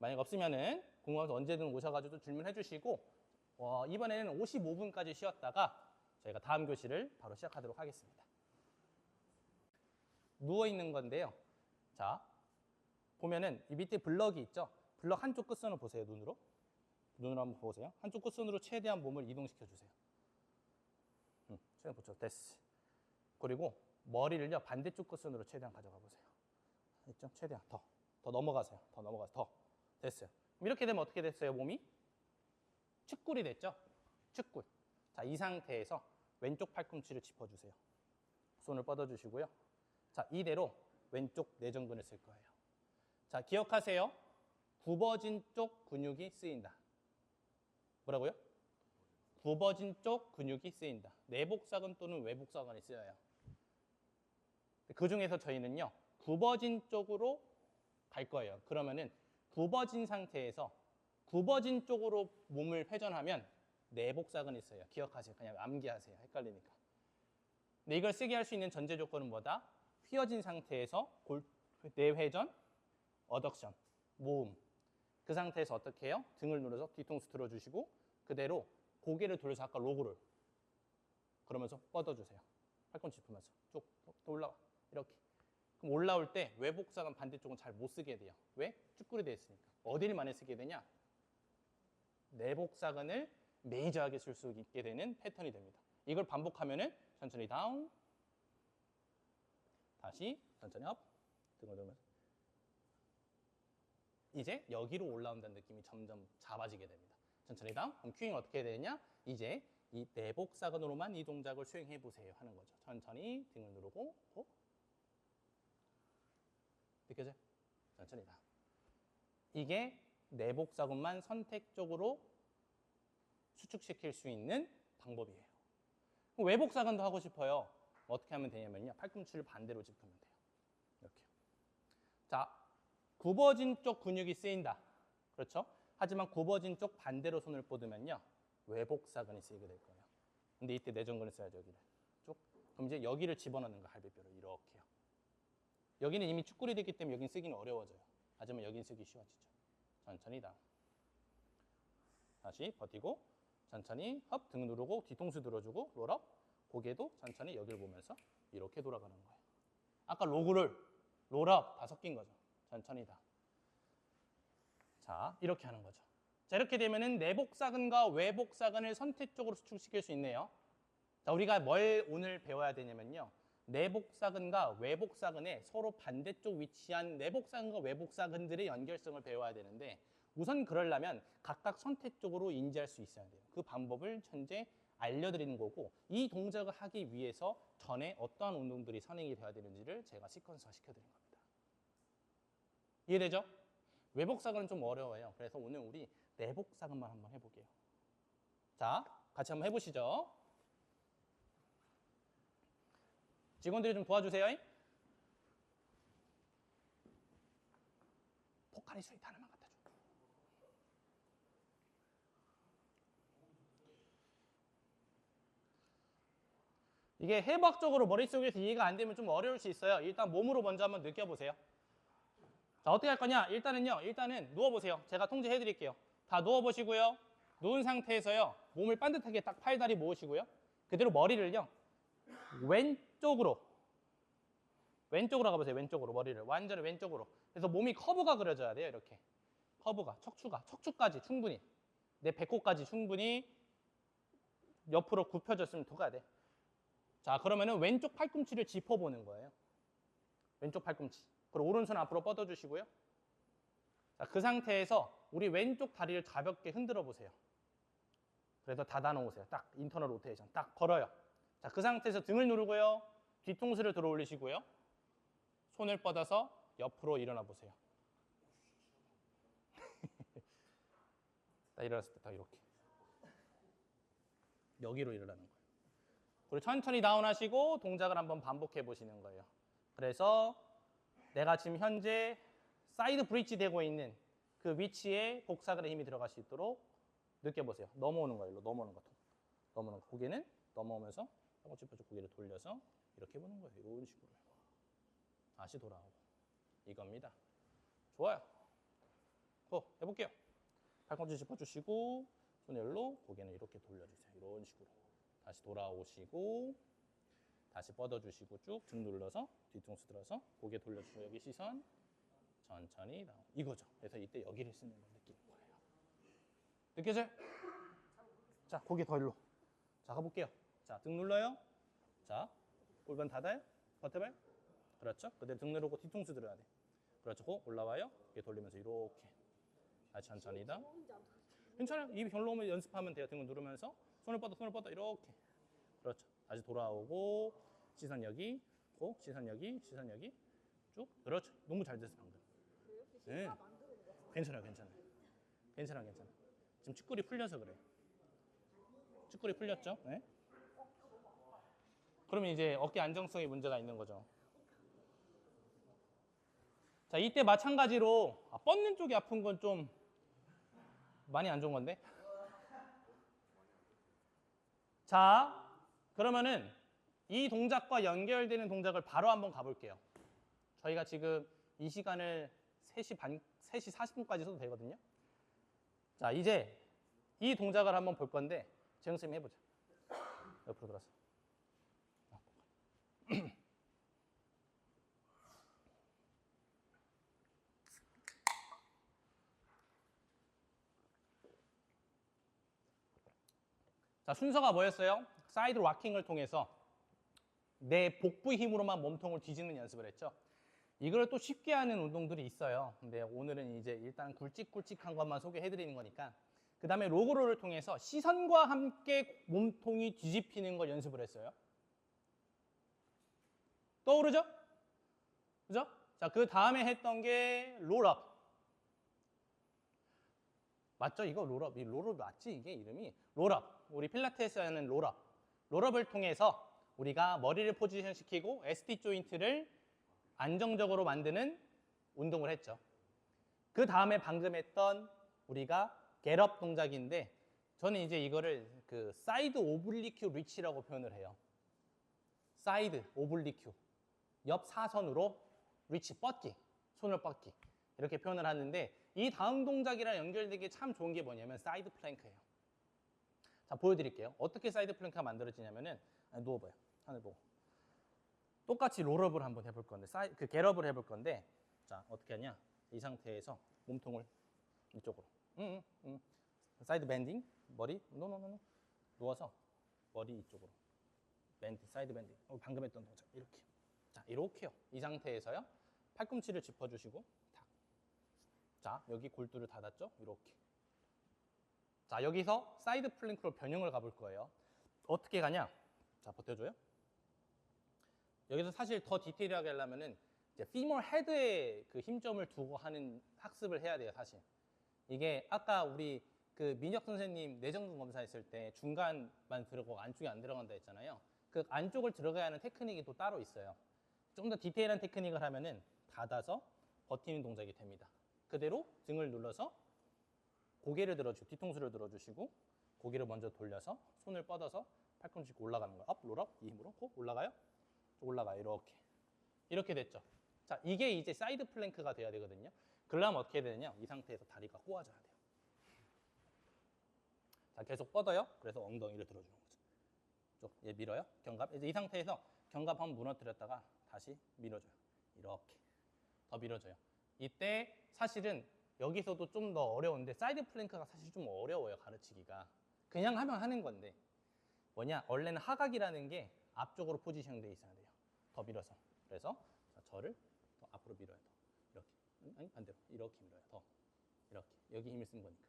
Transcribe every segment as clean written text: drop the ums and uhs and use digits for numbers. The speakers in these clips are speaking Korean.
만약 없으면은 궁금해서 언제든 오셔가지고 질문해 주시고 이번에는 55분까지 쉬었다가 저희가 다음 교실을 바로 시작하도록 하겠습니다. 누워 있는 건데요. 자, 보면은 이 밑에 블럭이 있죠. 블럭 한쪽 끝선을 보세요. 눈으로 한번 보세요. 한쪽 끝선으로 최대한 몸을 이동시켜 주세요. 최대한 붙여. 됐어. 그리고 머리를요 반대쪽 끝선으로 최대한 가져가 보세요. 있죠? 최대한 더 넘어가세요. 더 됐어요. 이렇게 되면 어떻게 됐어요? 몸이 측굴이 됐죠? 측굴. 자, 이 상태에서 왼쪽 팔꿈치를 짚어주세요. 손을 뻗어주시고요. 자, 이대로 왼쪽 내전근을 쓸 거예요. 자, 기억하세요. 굽어진 쪽 근육이 쓰인다. 뭐라고요? 굽어진 쪽 근육이 쓰인다. 내복사근 또는 외복사근이 쓰여요. 그 중에서 저희는요, 굽어진 쪽으로 갈 거예요. 그러면은 굽어진 상태에서 굽어진 쪽으로 몸을 회전하면 내복사근이 있어요. 기억하세요. 그냥 암기하세요. 헷갈리니까. 근데 이걸 쓰게 할 수 있는 전제 조건은 뭐다? 휘어진 상태에서 내회전, 어덕션, 모음. 그 상태에서 어떻게 해요? 등을 눌러서 뒤통수 들어주시고 그대로 고개를 돌려서 아까 로그를 그러면서 뻗어주세요. 팔꿈치 짚으면서 쭉 또 올라와. 이렇게. 그럼 올라올 때 외복사근 반대쪽은 잘 못 쓰게 돼요. 왜? 쭈꾸리 되어 있으니까. 어디를 많이 쓰게 되냐? 내복사근을 메이저하게 쓸 수 있게 되는 패턴이 됩니다. 이걸 반복하면은 천천히 다운, 다시 천천히 업, 등을 들면서 이제 여기로 올라온다는 느낌이 점점 잡아지게 됩니다. 천천히 다운. 그럼 큐잉 어떻게 해야 되냐? 이제 이 내복사근으로만 이 동작을 수행해 보세요 하는 거죠. 천천히 등을 누르고 느껴져요? 천천히 다운. 이게 내복사근만 선택적으로 수축시킬 수 있는 방법이에요. 외복사근도 하고 싶어요. 어떻게 하면 되냐면요. 팔꿈치를 반대로 짚으면 돼요. 이렇게. 자, 굽어진 쪽 근육이 쓰인다. 그렇죠? 하지만 굽어진 쪽 반대로 손을 뻗으면요. 외복사근이 쓰이게 될 거예요. 근데 이때 내전근을 써야죠. 여기를. 쭉. 그럼 이제 여기를 집어넣는 거 갈비뼈를 이렇게요. 여기는 이미 축구리 됐기 때문에 여긴 쓰기는 어려워져요. 하지만 여긴 쓰기 쉬워지죠. 천천히 다운. 다시 버티고 천천히 헙 등 누르고 뒤통수 들어주고 롤업 고개도 천천히 여기를 보면서 이렇게 돌아가는 거예요. 아까 로그를 롤업 다 섞인 거죠. 천천히 다운. 자, 이렇게 하는 거죠. 자, 이렇게 되면은 내복사근과 외복사근을 선택적으로 수축시킬 수 있네요. 자, 우리가 뭘 오늘 배워야 되냐면요. 내복사근과 외복사근의 서로 반대쪽 위치한 내복사근과 외복사근들의 연결성을 배워야 되는데 우선 그러려면 각각 선택적으로 인지할 수 있어야 돼요. 그 방법을 현재 알려드리는 거고 이 동작을 하기 위해서 전에 어떠한 운동들이 선행이 되어야 되는지를 제가 시퀀스화 시켜드린 겁니다. 이해되죠? 외복사근은 좀 어려워요. 그래서 오늘 우리 내복사근만 한번 해볼게요. 자, 같이 한번 해보시죠. 직원들이 좀 도와주세요. 포카리 스웨이트 하나만 갖다 줘. 이게 해부학적으로 머릿속에서 이해가 안 되면 좀 어려울 수 있어요. 일단 몸으로 먼저 한번 느껴보세요. 자, 어떻게 할 거냐? 일단은 누워보세요. 제가 통제해 드릴게요. 다 누워보시고요. 누운 상태에서요. 몸을 반듯하게 딱 팔다리 모으시고요. 그대로 머리를요. 왼쪽으로 가보세요. 왼쪽으로 머리를 완전히 왼쪽으로. 그래서 몸이 커브가 그려져야 돼요. 이렇게 커브가 척추까지 충분히 내 배꼽까지 충분히 옆으로 굽혀졌으면 더 가야 돼. 자, 그러면은 왼쪽 팔꿈치를 짚어보는 거예요. 왼쪽 팔꿈치. 그리고 오른손 앞으로 뻗어주시고요. 자, 그 상태에서 우리 왼쪽 다리를 가볍게 흔들어 보세요. 그래서 닫아놓으세요. 딱 인터널 로테이션 딱 걸어요. 자, 그 상태에서 등을 누르고요. 뒤통수를 들어 올리시고요. 손을 뻗어서 옆으로 일어나 보세요. 딱 일어났을 때 딱 이렇게. 여기로 일어나는 거예요. 그리고 천천히 다운하시고 동작을 한번 반복해 보시는 거예요. 그래서 내가 지금 현재 사이드 브릿지 되고 있는 그 위치에 복사근의 힘이 들어갈 수 있도록 느껴보세요. 넘어오는 거예요. 넘어오는 거. 고개는 넘어오면서 팔꿈치 펴서 고개를 돌려서 이렇게 보는 거예요. 이런 식으로. 다시 돌아오고. 이겁니다. 좋아요. 또 해볼게요. 팔꿈치 짚어주시고 손열로 고개는 이렇게 돌려주세요. 이런 식으로. 다시 돌아오시고 다시 뻗어주시고 쭉 등 눌러서 뒤통수 들어서 고개 돌려주고 여기 시선 천천히 나오고 이거죠. 그래서 이때 여기를 쓰는 걸 느끼는 거예요. 느껴져요? 자, 고개 더 일로. 자, 가볼게요. 자, 등 눌러요. 자, 골반 닫아요. 버텨봐요. 그렇죠. 그대로 등 누르고 뒤통수 들어야 돼. 그렇죠. 고 올라와요. 고개 돌리면서 이렇게. 다시 천천히 다. 괜찮아요. 입이 별로 오면 연습하면 돼요. 등을 누르면서 손을 뻗어 이렇게. 그렇죠. 다시 돌아오고 시선 여기, 고 시선 여기, 시선 여기. 쭉. 그렇죠. 너무 잘 됐어 방금. 네. 괜찮아요. 괜찮아. 지금 측골이 풀려서 그래. 측골이 풀렸죠? 네. 그러면 이제 어깨 안정성에 문제가 있는 거죠. 자, 이때 마찬가지로 뻗는 쪽이 아픈 건 좀 많이 안 좋은 건데. 자, 그러면은 이 동작과 연결되는 동작을 바로 한번 가볼게요. 저희가 지금 이 시간을 3시 40분까지 써도 되거든요. 자, 이제 이 동작을 한번 볼 건데 재영 쌤이 해보자. 옆으로 돌아서. 자, 순서가 뭐였어요? 사이드 락킹을 통해서 내 복부 힘으로만 몸통을 뒤집는 연습을 했죠. 이걸 또 쉽게 하는 운동들이 있어요. 근데 오늘은 이제 일단 굵직굵직한 것만 소개해드리는 거니까 그 다음에 로그롤을 통해서 시선과 함께 몸통이 뒤집히는 걸 연습을 했어요. 떠오르죠? 그죠? 자, 그 다음에 했던 게 롤업. 맞죠? 이거 롤업. 이 롤업 맞지? 이게 이름이 롤업. 우리 필라테스 하는 롤업. 롤업을 통해서 우리가 머리를 포지션 시키고 ST 조인트를 안정적으로 만드는 운동을 했죠. 그 다음에 방금 했던 우리가 겟업 동작인데 저는 이제 이거를 그 사이드 오블리큐 리치라고 표현을 해요. 사이드 오블리큐. 옆 사선으로 리치 뻗기. 손을 뻗기. 이렇게 표현을 하는데 이 다음 동작이랑 연결되기 참 좋은 게 뭐냐면 사이드 플랭크예요. 자, 보여드릴게요. 어떻게 사이드 플랭크가 만들어지냐면은 누워봐요. 하늘 보고. 똑같이 롤업을 한번 해볼 건데 그 겟업을 해볼 건데 자, 어떻게 하냐. 이 상태에서 몸통을 이쪽으로. 사이드 밴딩. 머리. 노. 누워서 머리 이쪽으로. 밴드. 사이드 밴딩. 방금 했던 동작. 이렇게. 자, 이렇게요. 이 상태에서요. 팔꿈치를 짚어주시고 탁. 자, 여기 골두를 닫았죠? 이렇게. 자, 여기서 사이드 플랭크로 변형을 가볼 거예요. 어떻게 가냐? 자, 버텨줘요. 여기서 사실 더 디테일하게 하려면은 이제 피머 헤드에 그 힘점을 두고 하는 학습을 해야 돼요, 사실. 이게 아까 우리 그 민혁 선생님 내전근 검사했을 때 중간만 들어가고 안쪽이 안 들어간다 했잖아요. 그 안쪽을 들어가야 하는 테크닉이 또 따로 있어요. 좀 더 디테일한 테크닉을 하면은 닫아서 버티는 동작이 됩니다. 그대로 등을 눌러서 고개를 들어주고 뒤통수를 들어주시고 고개를 먼저 돌려서 손을 뻗어서 팔꿈치 올라가는 거예요. 업, 롤업, 이 힘으로 고 올라가요. 올라가요. 이렇게 됐죠. 자, 이게 이제 사이드 플랭크가 돼야 되거든요. 그러려면 어떻게 해야 되느냐? 이 상태에서 다리가 꼬아져야 돼요. 자, 계속 뻗어요. 그래서 엉덩이를 들어주는 거죠. 쭉, 얘 밀어요. 견갑. 이제 이 상태에서 견갑 한번 무너뜨렸다가 다시 밀어줘요. 이렇게. 더 밀어줘요. 이때 사실은 여기서도 좀 더 어려운데 사이드 플랭크가 사실 좀 어려워요, 가르치기가. 그냥 하면 하는 건데 뭐냐? 원래는 하각이라는 게 앞쪽으로 포지션돼 있어야 돼요. 더 밀어서. 그래서 자, 저를 더 앞으로 밀어요. 더. 이렇게. 아니, 반대로. 이렇게 밀어요. 더. 이렇게. 여기 힘을 쓴 거니까.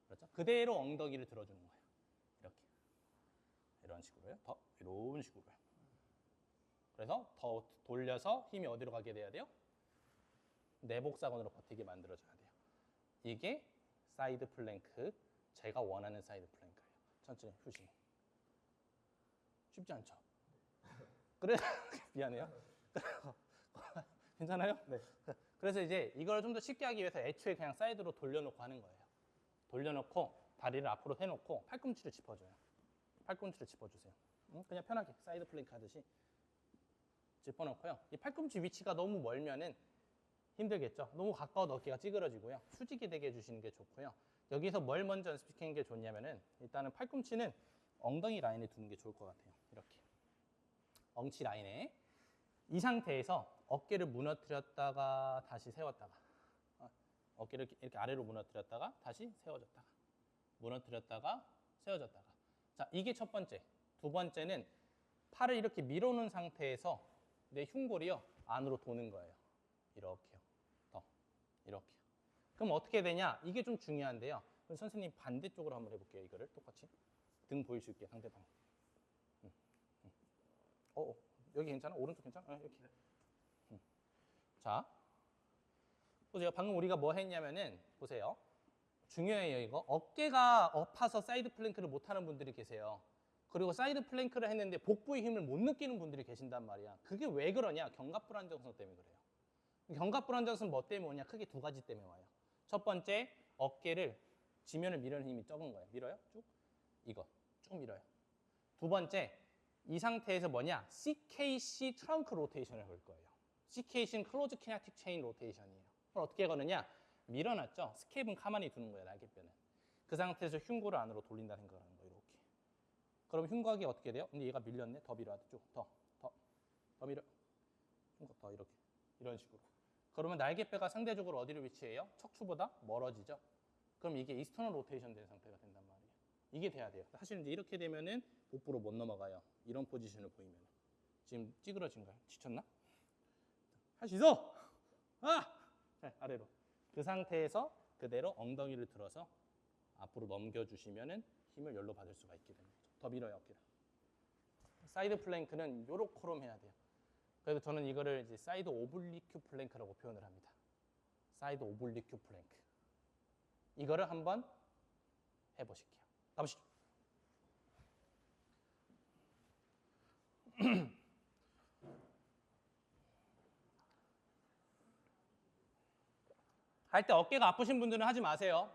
그렇죠? 그대로 엉덩이를 들어주는 거예요. 이렇게. 이런 식으로요. 더. 이런 식으로요. 그래서 더 돌려서 힘이 어디로 가게 돼야 돼요? 내복사건으로 버티게 만들어줘야 돼요. 이게 사이드 플랭크, 제가 원하는 사이드 플랭크예요. 천천히 휴식. 쉽지 않죠? 그래 미안해요. 괜찮아요? 네. 그래서 이제 이걸 좀 더 쉽게 하기 위해서 애초에 그냥 사이드로 돌려놓고 하는 거예요. 돌려놓고 다리를 앞으로 해놓고 팔꿈치를 짚어줘요. 팔꿈치를 짚어주세요. 그냥 편하게 사이드 플랭크 하듯이 짚어놓고요. 이 팔꿈치 위치가 너무 멀면은 힘들겠죠? 너무 가까워도 어깨가 찌그러지고요. 수직이 되게 해주시는 게 좋고요. 여기서 뭘 먼저 연습시키는 게 좋냐면은 일단은 팔꿈치는 엉덩이 라인에 두는 게 좋을 것 같아요. 이렇게. 엉치 라인에. 이 상태에서 어깨를 무너뜨렸다가 다시 세웠다가 어깨를 이렇게 아래로 무너뜨렸다가 다시 세워졌다가 무너뜨렸다가 세워졌다가 자, 이게 첫 번째. 두 번째는 팔을 이렇게 밀어놓은 상태에서 내 흉골이요 안으로 도는 거예요. 이렇게요. 더 이렇게요. 그럼 어떻게 되냐? 이게 좀 중요한데요. 그럼 선생님 반대쪽으로 한번 해볼게요. 이거를 똑같이 등 보일 수 있게 상대방. 여기 괜찮아? 오른쪽 괜찮아? 이렇게. 자, 보세요. 방금 우리가 뭐 했냐면은 보세요. 중요해요. 이거 어깨가 엎어서 사이드 플랭크를 못하는 분들이 계세요. 그리고 사이드 플랭크를 했는데 복부의 힘을 못 느끼는 분들이 계신단 말이야. 그게 왜 그러냐? 견갑불안정성 때문에 그래요. 견갑불안정성 뭐 때문에 오냐? 크게 두 가지 때문에 와요. 첫 번째, 어깨를 지면을 미는 힘이 적은 거예요. 밀어요? 쭉. 이거 쭉 밀어요. 두 번째, 이 상태에서 뭐냐? CKC 트렁크 로테이션을 걸 거예요. CKC는 클로즈 키네틱 체인 로테이션이에요. 그럼 어떻게 거느냐? 밀어놨죠? 스케이프는 가만히 두는 거예요. 날개뼈는. 그 상태에서 흉골을 안으로 돌린다 생각을 하는 거예요. 이렇게. 그럼 흉곽이 어떻게 돼요? 근데 얘가 밀렸네. 더 밀어야 돼. 쭉. 더 밀어. 흉곽 더 이렇게. 이런 식으로. 그러면 날개뼈가 상대적으로 어디로 위치해요? 척추보다 멀어지죠? 그럼 이게 이스터널 로테이션 된 상태가 된단 말이에요. 이게 돼야 돼요. 사실 이제 이렇게 되면은 복부로 못 넘어가요. 이런 포지션을 보이면. 지금 찌그러진 거예요. 지쳤나? 할 수 있어! 자, 아래로. 그 상태에서 그대로 엉덩이를 들어서 앞으로 넘겨주시면은 힘을 열로 받을 수가 있게 됩니다. 더 밀어요, 어깨를. 사이드 플랭크는 요렇게로 해야 돼요. 그래서 저는 이거를 이제 사이드 오블리큐 플랭크라고 표현을 합니다. 사이드 오블리큐 플랭크. 이거를 한번 해보실게요. 가보시죠. 할 때 어깨가 아프신 분들은 하지 마세요.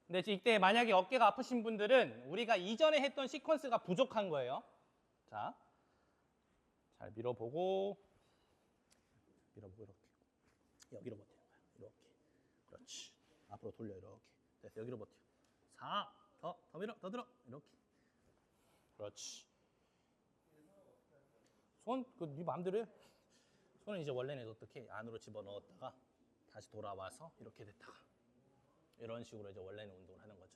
근데 이때 만약에 어깨가 아프신 분들은 우리가 이전에 했던 시퀀스가 부족한 거예요. 자, 잘 밀어보고 이렇게 여기로 버티는 거야. 이렇게. 그렇지. 앞으로 돌려 이렇게. 됐어. 여기로 버텨. 4. 더 밀어. 더 들어. 이렇게. 그렇지. 손, 네 마음대로 해. 손은 이제 원래는 어떻게 안으로 집어넣었다가 다시 돌아와서 이렇게 됐다가 이런 식으로 이제 원래는 운동을 하는 거죠.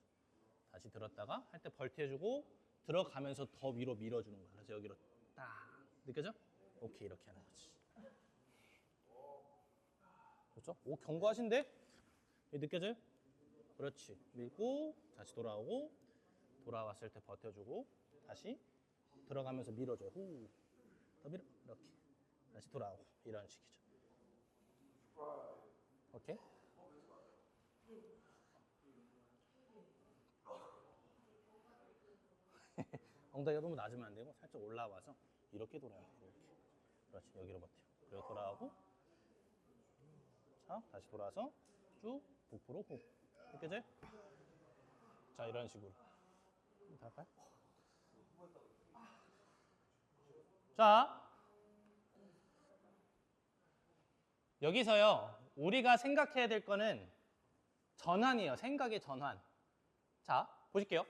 다시 들었다가 할 때 벌텨주고 들어가면서 더 위로 밀어주는 거야. 그래서 여기로 딱 느껴져? 오케이 이렇게 하는 거지. 그렇죠? 오 견고하신데? 느껴져요? 그렇지. 밀고 다시 돌아오고 돌아왔을 때 버텨주고 다시 들어가면서 밀어줘요. 후. 더 밀어. 이렇게. 다시 돌아오고 이런 식이죠. 오케이? 엉덩이가 너무 낮으면 안 되고 살짝 올라와서 이렇게 돌아요. 이렇게. 그렇지. 여기로 버텨. 그리고 돌아오고 자 다시 돌아서 쭉 복부로 훅. 느껴져요? 자 이런 식으로. 다 할까요? 자 여기서요 우리가 생각해야 될 거는 전환이에요. 생각의 전환. 자 보실게요.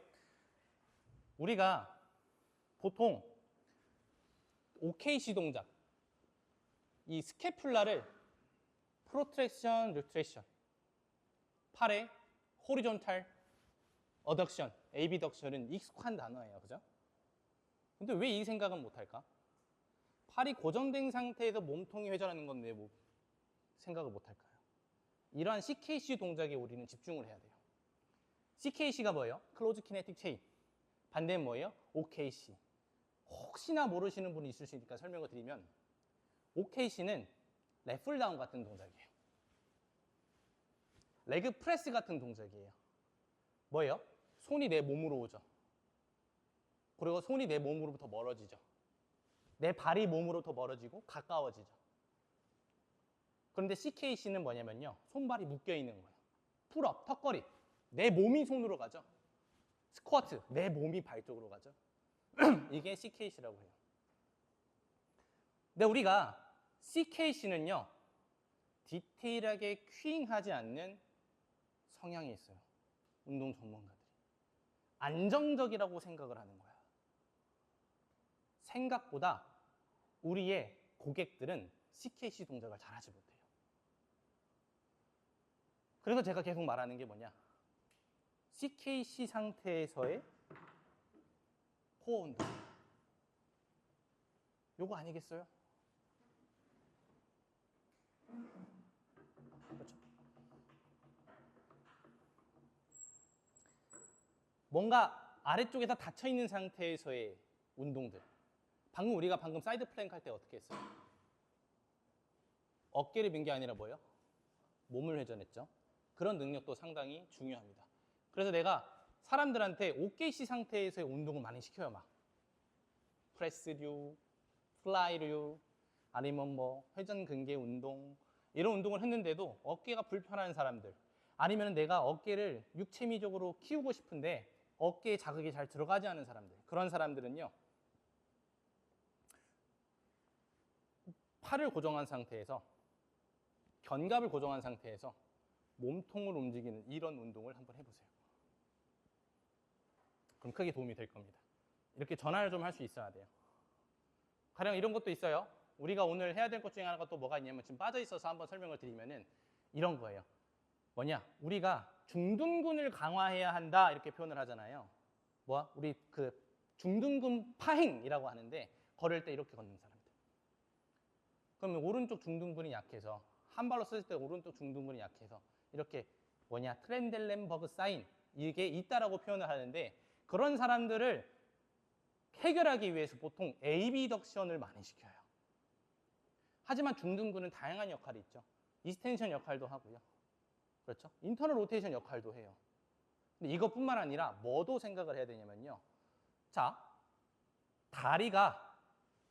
우리가 보통 OKC 동작 이 스캐플라를 프로트랙션, 리트랙션 팔의 호리존탈, 어덕션, 에이비덕션은 익숙한 단어예요. 그죠? 근데 왜 이 생각은 못할까? 팔이 고정된 상태에서 몸통이 회전하는 건 왜 생각을 못할까요? 이러한 CKC 동작에 우리는 집중을 해야 돼요. CKC가 뭐예요? 클로즈 키네틱 체인. 반대는 뭐예요? OKC. 혹시나 모르시는 분이 있을 수 있으니까 설명을 드리면 OKC는 랩풀다운 같은 동작이에요. 레그 프레스 같은 동작이에요. 뭐예요? 손이 내 몸으로 오죠. 그리고 손이 내 몸으로부터 멀어지죠. 내 발이 몸으로부터 멀어지고 가까워지죠. 그런데 CKC는 뭐냐면요. 손발이 묶여있는 거예요. 풀업, 턱걸이. 내 몸이 손으로 가죠. 스쿼트, 내 몸이 발 쪽으로 가죠. 이게 CKC라고 해요. 근데 우리가 CKC는요. 디테일하게 큐잉하지 않는 성향이 있어요. 운동 전문가들이. 안정적이라고 생각을 하는 거야. 생각보다 우리의 고객들은 CKC 동작을 잘하지 못해요. 그래서 제가 계속 말하는 게 뭐냐. CKC 상태에서의 코어 운동. 요거 아니겠어요? 그렇죠. 뭔가 아래쪽에서 닫혀있는 상태에서의 운동들. 우리가 방금 사이드 플랭크 할 때 어떻게 했어요? 어깨를 민 게 아니라 뭐예요? 몸을 회전했죠. 그런 능력도 상당히 중요합니다. 그래서 내가 사람들한테 OKC 상태에서의 운동을 많이 시켜요. 막 프레스류, 플라이류, 아니면 뭐 회전 근개 운동 이런 운동을 했는데도 어깨가 불편한 사람들, 아니면 내가 어깨를 육체미적으로 키우고 싶은데 어깨에 자극이 잘 들어가지 않은 사람들, 그런 사람들은요, 팔을 고정한 상태에서, 견갑을 고정한 상태에서 몸통을 움직이는 이런 운동을 한번 해보세요. 그럼 크게 도움이 될 겁니다. 이렇게 전환을 좀 할 수 있어야 돼요. 가령 이런 것도 있어요. 우리가 오늘 해야 될 것 중에 하나가 또 뭐가 있냐면, 지금 빠져 있어서 한번 설명을 드리면은 이런 거예요. 뭐냐? 우리가 중둔근을 강화해야 한다 이렇게 표현을 하잖아요. 우리 그 중둔근 파행이라고 하는데, 걸을 때 이렇게 걷는 사람들. 그러면 오른쪽 중둔근이 약해서, 한 발로 쓸 때 오른쪽 중둔근이 약해서 이렇게 트렌델렌버그 사인, 이게 있다라고 표현을 하는데, 그런 사람들을 해결하기 위해서 보통 에이비덕션을 많이 시켜요. 하지만 중둔근은 다양한 역할이 있죠. 이스텐션 역할도 하고요. 그렇죠? 인터널 로테이션 역할도 해요. 근데 이것뿐만 아니라 뭐도 생각을 해야 되냐면요. 자, 다리가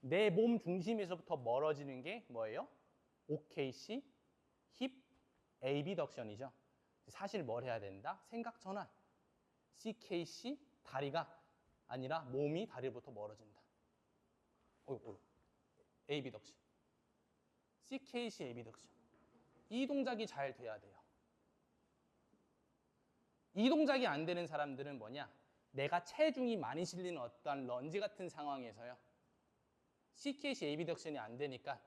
내 몸 중심에서부터 멀어지는 게 뭐예요? OKC, 힙, 에이비덕션이죠. 사실 뭘 해야 된다? 생각 전환. CKC, 다리가 아니라 몸이 다리로부터 멀어진다. 에이비덕션. CKC, 에이비덕션. 이 동작이 잘 돼야 돼요. 이 동작이 안 되는 사람들은 뭐냐? 내가 체중이 많이 실리는 어떠한 런지 같은 상황에서요, CKC, 에이비덕션이 안 되니까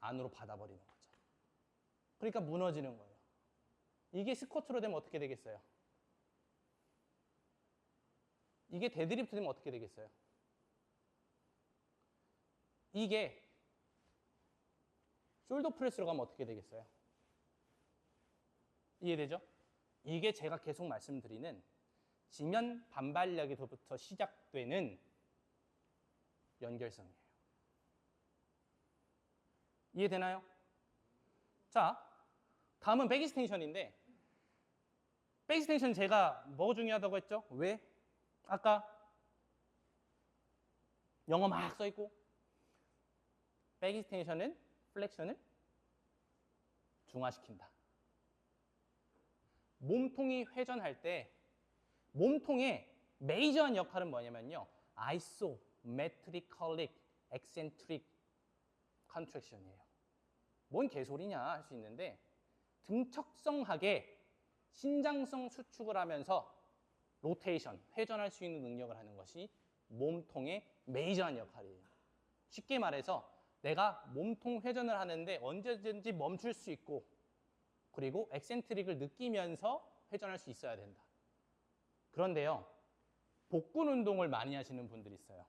안으로 받아버리는 거죠. 그러니까 무너지는 거예요. 이게 스쿼트로 되면 어떻게 되겠어요? 이게 데드리프트 되면 어떻게 되겠어요? 이게 숄더 프레스로 가면 어떻게 되겠어요? 이해되죠? 이게 제가 계속 말씀드리는 지면 반발력에서부터 시작되는 연결성이에요. 이해되나요? 자, 다음은 백이스텐션인데, 백이스텐션 제가 뭐가 중요하다고 했죠? 왜? 아까 영어 막 써있고, 백이스텐션은 플렉션을 중화시킨다. 몸통이 회전할 때 몸통의 메이저한 역할은 뭐냐면요, 아이소메트리컬릭 엑센트릭 컨트랙션이에요. 뭔 개소리냐 할 수 있는데, 등척성하게 신장성 수축을 하면서 로테이션, 회전할 수 있는 능력을 하는 것이 몸통의 메이저한 역할이에요. 쉽게 말해서 내가 몸통 회전을 하는데 언제든지 멈출 수 있고, 그리고 엑센트릭을 느끼면서 회전할 수 있어야 된다. 그런데요, 복근 운동을 많이 하시는 분들이 있어요.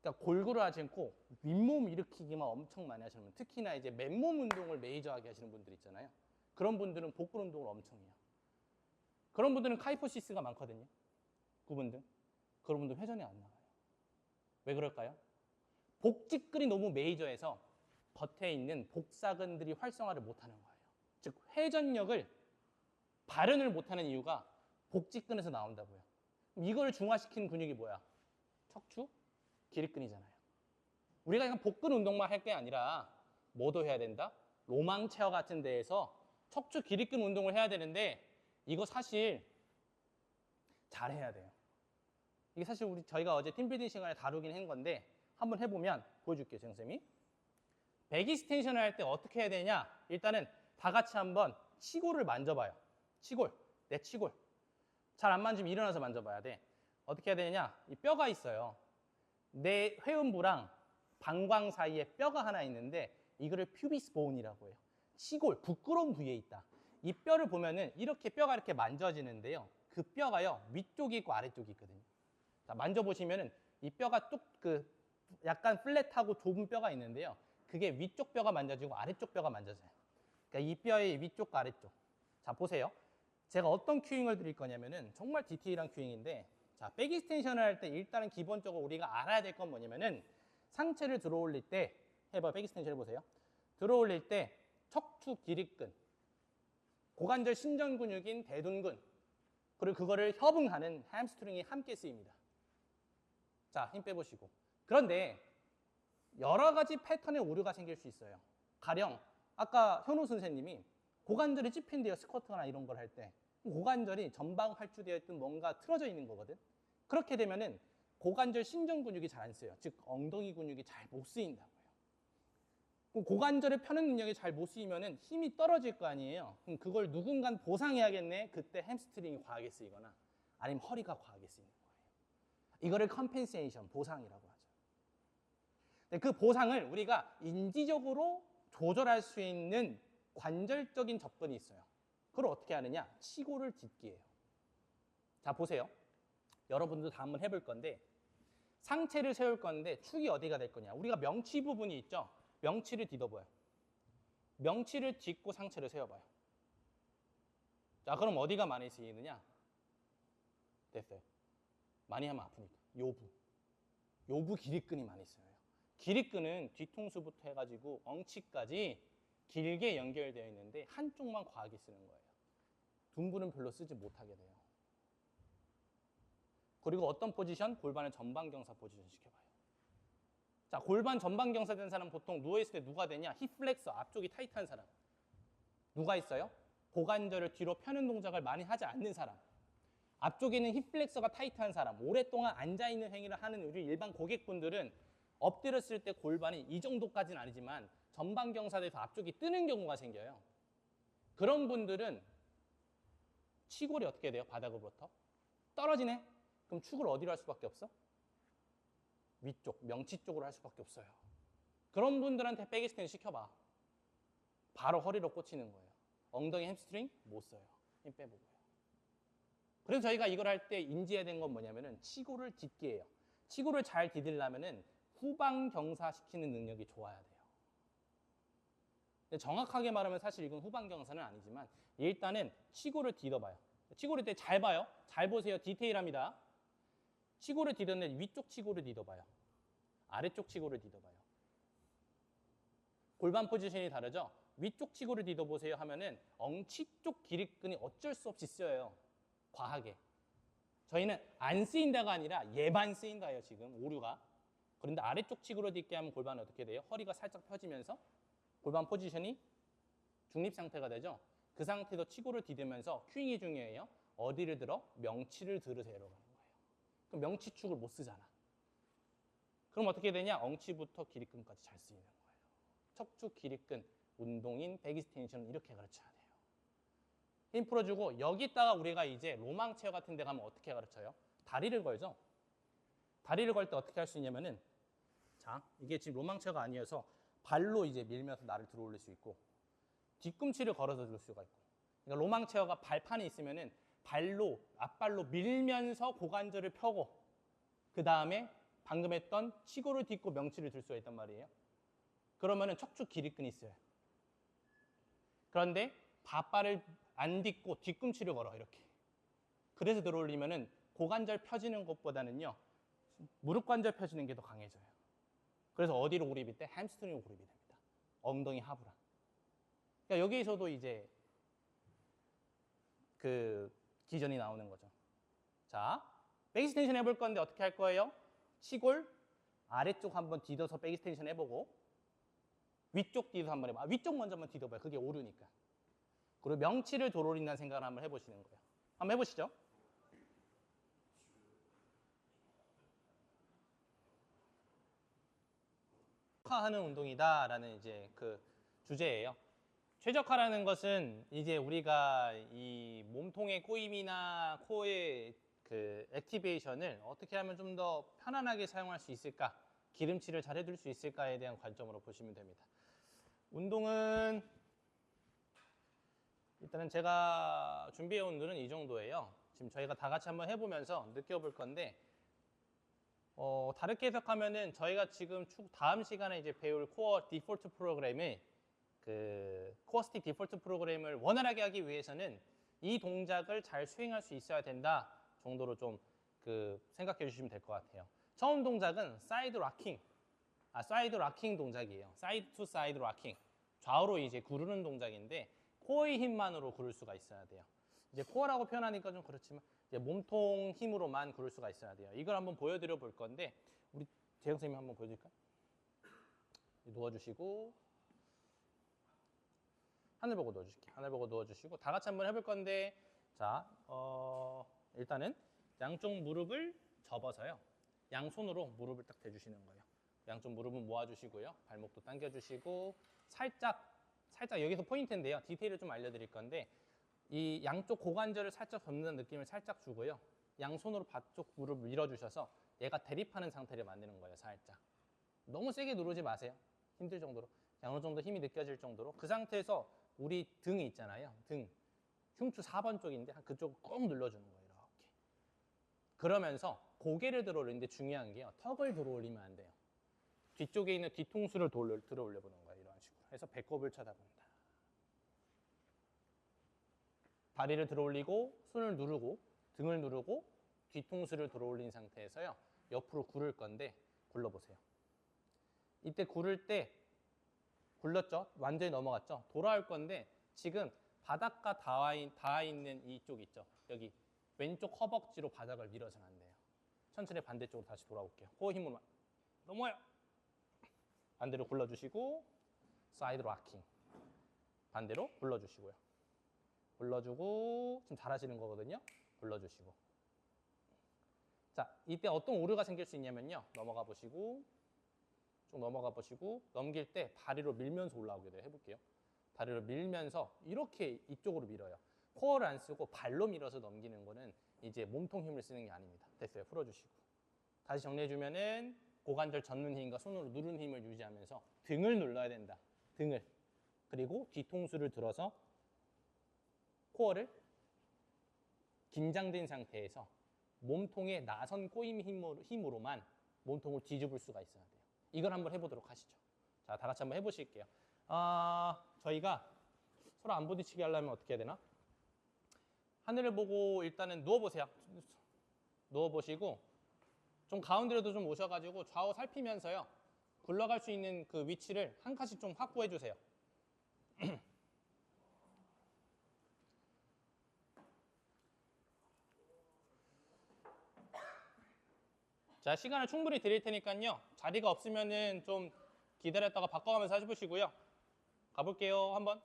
그러니까 골고루 하지 않고 윗몸 일으키기만 엄청 많이 하시는 분, 특히나 이제 맨몸 운동을 메이저하게 하시는 분들 있잖아요. 그런 분들은 복근 운동을 엄청 해요. 그런 분들은 카이포시스가 많거든요. 그분들. 그런 분들 회전이 안 나가요. 왜 그럴까요? 복직근이 너무 메이저해서 겉에 있는 복사근들이 활성화를 못하는 거예요. 즉, 회전력을 발현을 못하는 이유가 복직근에서 나온다고요. 이걸 중화시킨 근육이 뭐야? 척추, 기립근이잖아요. 우리가 그냥 복근 운동만 할 게 아니라 뭐도 해야 된다? 로망체어 같은 데에서 척추, 기립근 운동을 해야 되는데, 이거 사실 잘해야 돼요. 이게 사실 저희가 어제 팀빌딩 시간에 다루긴 한 건데, 한번 해보면 보여줄게요, 정쌤이. 백 익스텐션을 할 때 어떻게 해야 되냐? 일단은 다 같이 한번 치골을 만져봐요. 치골, 내 치골. 잘 안 만지면 일어나서 만져봐야 돼. 어떻게 해야 되냐? 이 뼈가 있어요. 내 회음부랑 방광 사이에 뼈가 하나 있는데 이거를 퓨비스 보온이라고 해요. 치골, 부끄러운 부위에 있다. 이 뼈를 보면은 이렇게 뼈가 이렇게 만져지는데요. 그 뼈가요, 위쪽이 있고 아래쪽이 있거든요. 자, 만져보시면은 이 뼈가 뚝 약간 플랫하고 좁은 뼈가 있는데요. 그게 위쪽 뼈가 만져지고 아래쪽 뼈가 만져져요. 그러니까 이 뼈의 위쪽과 아래쪽. 자, 보세요. 제가 어떤 큐잉을 드릴 거냐면은 정말 디테일한 큐잉인데, 자, 백 익스텐션을 할 때 일단은 기본적으로 우리가 알아야 될 건 뭐냐면은 상체를 들어 올릴 때, 해봐요. 백 익스텐션 해보세요. 들어 올릴 때 척추 기립근, 고관절 신전 근육인 대둔근, 그리고 그거를 협응하는 햄스트링이 함께 쓰입니다. 자, 힘 빼보시고. 그런데 여러 가지 패턴의 오류가 생길 수 있어요. 가령 아까 현우 선생님이 고관절이 찝힌대요. 스쿼트나 이런 걸 할 때. 고관절이 전방 활주되어 있던 뭔가 틀어져 있는 거거든. 그렇게 되면은 고관절 신전 근육이 잘 안 쓰여요. 즉 엉덩이 근육이 잘 못 쓰인다고요. 고관절의 펴는 능력이 잘 못 쓰이면은 힘이 떨어질 거 아니에요. 그럼 그걸 누군가 보상해야겠네. 그때 햄스트링이 과하게 쓰이거나 아니면 허리가 과하게 쓰이는 거예요. 이거를 컴펜세이션, 보상이라고 하죠. 근데 그 보상을 우리가 인지적으로 조절할 수 있는 관절적인 접근이 있어요. 그걸 어떻게 하느냐? 치골을 딛기예요. 자, 보세요. 여러분들도 다 한번 해볼 건데 상체를 세울 건데 축이 어디가 될 거냐? 우리가 명치 부분이 있죠? 명치를 딛어봐요. 명치를 딛고 상체를 세워봐요. 자, 그럼 어디가 많이 쓰이느냐? 됐어요. 많이 하면 아프니까. 요부 기립근이 많이 쓰여요. 기립근은 뒤통수부터 해가지고 엉치까지 길게 연결되어 있는데 한쪽만 과하게 쓰는 거예요. 둔부는 별로 쓰지 못하게 돼요. 그리고 어떤 포지션? 골반을 전방경사 포지션 시켜봐요. 자, 골반 전방경사 된 사람 보통 누워있을 때 누가 되냐? 힙플렉서, 앞쪽이 타이트한 사람. 누가 있어요? 고관절을 뒤로 펴는 동작을 많이 하지 않는 사람. 앞쪽에는 힙플렉서가 타이트한 사람. 오랫동안 앉아있는 행위를 하는 우리 일반 고객분들은 엎드렸을 때 골반이 이 정도까지는 아니지만 전방경사돼서 앞쪽이 뜨는 경우가 생겨요. 그런 분들은 치골이 어떻게 돼요? 바닥으로부터 떨어지네? 그럼 축을 어디로 할 수밖에 없어? 위쪽, 명치 쪽으로 할 수밖에 없어요. 그런 분들한테 백 익스텐션 시켜봐. 바로 허리로 꽂히는 거예요. 엉덩이 햄스트링 못 써요. 힘 빼보고요. 그래서 저희가 이걸 할 때 인지해야 되는 건 뭐냐면은 치골을 딛기예요. 치골을 잘 디디려면은 후방 경사시키는 능력이 좋아야 돼요. 근데 정확하게 말하면 사실 이건 후방 경사는 아니지만 일단은 치골을 디뎌봐요. 치골을 때 잘 봐요. 잘 보세요. 디테일합니다. 치골을 디뎠는데 위쪽 치골을 디뎌봐요. 아래쪽 치골을 디뎌봐요. 골반 포지션이 다르죠? 위쪽 치골을 디뎌보세요 하면은 엉치 쪽 기립근이 어쩔 수 없이 쓰여요. 과하게. 저희는 안 쓰인다가 아니라 예반 쓰인다예요. 지금 오류가. 그런데 아래쪽 치골을 딛게 하면 골반은 어떻게 돼요? 허리가 살짝 펴지면서 골반 포지션이 중립 상태가 되죠? 그 상태에서 치골을 디디면서 큐잉이 중요해요. 어디를 들어? 명치를 들으세요라고 하는 거예요. 그럼 명치축을 못 쓰잖아. 그럼 어떻게 되냐? 엉치부터 기립근까지 잘 쓰이는 거예요. 척추 기립근 운동인 백 익스텐션은 이렇게 가르쳐야 돼요. 힘 풀어주고 여기다가 우리가 이제 로망 체어 같은 데 가면 어떻게 가르쳐요? 다리를 걸죠? 다리를 걸 때 어떻게 할 수 있냐면은 자, 이게 지금 로망 체어가 아니어서 발로 이제 밀면서 나를 들어 올릴 수 있고 뒤꿈치를 걸어서 들 수가 있고 그러니까 로망 체어가 발판이 있으면은 발로 앞발로 밀면서 고관절을 펴고 그 다음에 방금 했던 치골을 딛고 명치를 들 수가 있단 말이에요. 그러면은 척추 기립근이 있어요. 그런데 바발을 안 딛고 뒤꿈치를 걸어 이렇게. 그래서 들어 올리면은 고관절 펴지는 것보다는요 무릎 관절 펴지는 게 더 강해져요. 그래서 어디로 고립이 돼? 햄스트링으로 고립이 됩니다. 엉덩이 하부랑. 그러니까 여기에서도 이제 그 기전이 나오는 거죠. 자, 백 익스텐션 해볼 건데 어떻게 할 거예요? 치골 아래쪽 한번 디뎌서 백 익스텐션 해보고 위쪽 디뎌서 한번 해봐. 위쪽 먼저 한번 디뎌봐요. 그게 오르니까. 그리고 명치를 도로린다는 생각을 한번 해보시는 거예요. 한번 해보시죠. 최적화하는 운동이다라는 이제 그 주제예요. 최적화라는 것은 이제 우리가 이 몸통의 꼬임이나 코어의 그 액티베이션을 어떻게 하면 좀 더 편안하게 사용할 수 있을까, 기름칠을 잘 해줄 수 있을까에 대한 관점으로 보시면 됩니다. 운동은 일단은 제가 준비해온 운동은 이 정도예요. 지금 저희가 다 같이 한번 해보면서 느껴볼 건데, 다르게 해석하면은 저희가 지금 다음 시간에 이제 배울 코어 디폴트 프로그램을 그 코어 스틱 디폴트 프로그램을 원활하게 하기 위해서는 이 동작을 잘 수행할 수 있어야 된다 정도로 좀 그 생각해 주시면 될 것 같아요. 처음 동작은 사이드 락킹 동작이에요. 사이드 투 사이드 락킹. 좌우로 이제 구르는 동작인데 코어의 힘만으로 구를 수가 있어야 돼요. 이제 코어라고 표현하니까 좀 그렇지만 이제 몸통 힘으로만 구를 수가 있어야 돼요. 이걸 한번 보여드려 볼 건데 우리 재영 선생님 한번 보여줄까요? 누워주시고 하늘 보고 누워주실게요. 하늘 보고 누워주시고 다 같이 한번 해볼 건데 자, 일단은 양쪽 무릎을 접어서요. 양손으로 무릎을 딱 대주시는 거예요. 양쪽 무릎은 모아주시고요. 발목도 당겨주시고 살짝 여기서 포인트인데요. 디테일을 좀 알려드릴 건데 이 양쪽 고관절을 살짝 접는 느낌을 살짝 주고요. 양손으로 바쪽 무릎을 밀어주셔서 얘가 대립하는 상태를 만드는 거예요. 살짝. 너무 세게 누르지 마세요. 힘들 정도로. 어느 정도 힘이 느껴질 정도로. 그 상태에서 우리 등이 있잖아요. 등. 흉추 4번 쪽인데 그쪽을 꼭 눌러주는 거예요. 이렇게. 그러면서 고개를 들어 올리는데 중요한 게요. 턱을 들어 올리면 안 돼요. 뒤쪽에 있는 뒤통수를 들어 올려보는 거예요. 이런 식으로 해서 배꼽을 쳐다본다. 다리를 들어 올리고 손을 누르고 등을 누르고 뒤통수를 들어 올린 상태에서요. 옆으로 구를 건데 굴러보세요. 이때 구를 때 굴렀죠? 완전히 넘어갔죠? 돌아올 건데 지금 바닥과 닿아 있는 이쪽 있죠? 여기 왼쪽 허벅지로 바닥을 밀어서는 안 돼요. 천천히 반대쪽으로 다시 돌아올게요. 코어 힘으로만. 넘어요. 반대로 굴러주시고 사이드 락킹. 반대로 굴러주시고요. 굴러주고 지금 잘하시는 거거든요. 굴러주시고. 자, 이때 어떤 오류가 생길 수 있냐면요. 넘어가 보시고 쭉 넘어가 보시고 넘길 때 다리로 밀면서 올라오게 돼요. 해볼게요. 다리를 밀면서 이렇게 이쪽으로 밀어요. 코어를 안 쓰고 발로 밀어서 넘기는 거는 이제 몸통 힘을 쓰는 게 아닙니다. 됐어요. 풀어주시고. 다시 정리해주면은 고관절 젓는 힘과 손으로 누르는 힘을 유지하면서 등을 눌러야 된다. 등을. 그리고 뒤통수를 들어서 코어를 긴장된 상태에서 몸통의 나선 꼬임 힘으로만 몸통을 뒤집을 수가 있어야 돼요. 이걸 한번 해보도록 하시죠. 자, 다 같이 한번 해보실게요. 저희가 서로 안 부딪히게 하려면 어떻게 해야 되나? 하늘을 보고 일단은 누워보세요. 누워보시고 좀 가운데로도 좀 오셔가지고 좌우 살피면서요. 굴러갈 수 있는 그 위치를 한 칸씩 좀 확보해 주세요. 자, 시간을 충분히 드릴 테니까요. 자리가 없으면은 좀 기다렸다가 바꿔가면서 해보시고요. 가볼게요, 한번.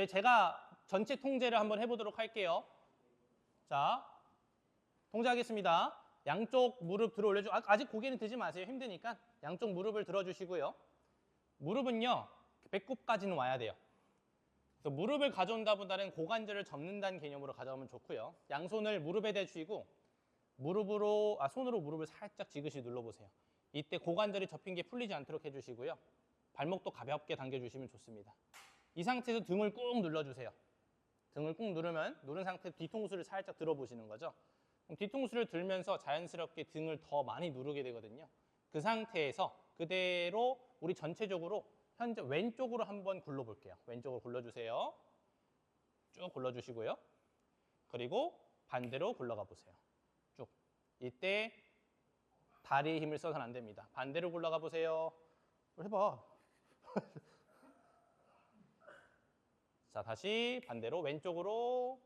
제가 전체 통제를 한번 해보도록 할게요. 자, 통제하겠습니다. 양쪽 무릎 들어 올려주고, 아직 고개는 드지 마세요. 힘드니까. 양쪽 무릎을 들어주시고요. 무릎은요, 배꼽까지는 와야 돼요. 그래서 무릎을 가져온다보다는 고관절을 접는다는 개념으로 가져가면 좋고요. 양손을 무릎에 대주시고, 손으로 무릎을 살짝 지그시 눌러보세요. 이때 고관절이 접힌 게 풀리지 않도록 해주시고요. 발목도 가볍게 당겨주시면 좋습니다. 이 상태에서 등을 꾹 눌러주세요. 등을 꾹 누르면 누른 상태에서 뒤통수를 살짝 들어보시는 거죠. 그럼 뒤통수를 들면서 자연스럽게 등을 더 많이 누르게 되거든요. 그 상태에서 그대로 우리 전체적으로 현재 왼쪽으로 한번 굴러볼게요. 왼쪽으로 굴러주세요. 쭉 굴러주시고요. 그리고 반대로 굴러가 보세요. 쭉. 이때 다리에 힘을 써서는 안 됩니다. 반대로 굴러가 보세요. 해봐. 자, 다시 반대로 왼쪽으로.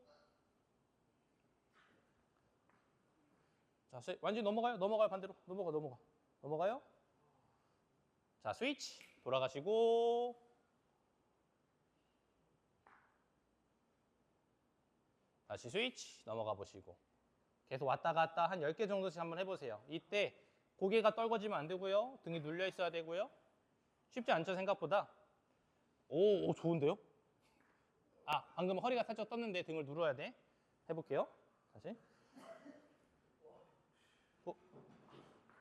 자, 완전히 넘어가요. 반대로. 넘어가요. 자, 스위치. 돌아가시고. 다시 스위치. 넘어가 보시고. 계속 왔다 갔다 한 10개 정도씩 한번 해보세요. 이때 고개가 떨궈지면 안 되고요. 등이 눌려 있어야 되고요. 쉽지 않죠, 생각보다. 오, 좋은데요? 아, 방금 허리가 살짝 떴는데 등을 눌러야 돼. 해볼게요. 다시.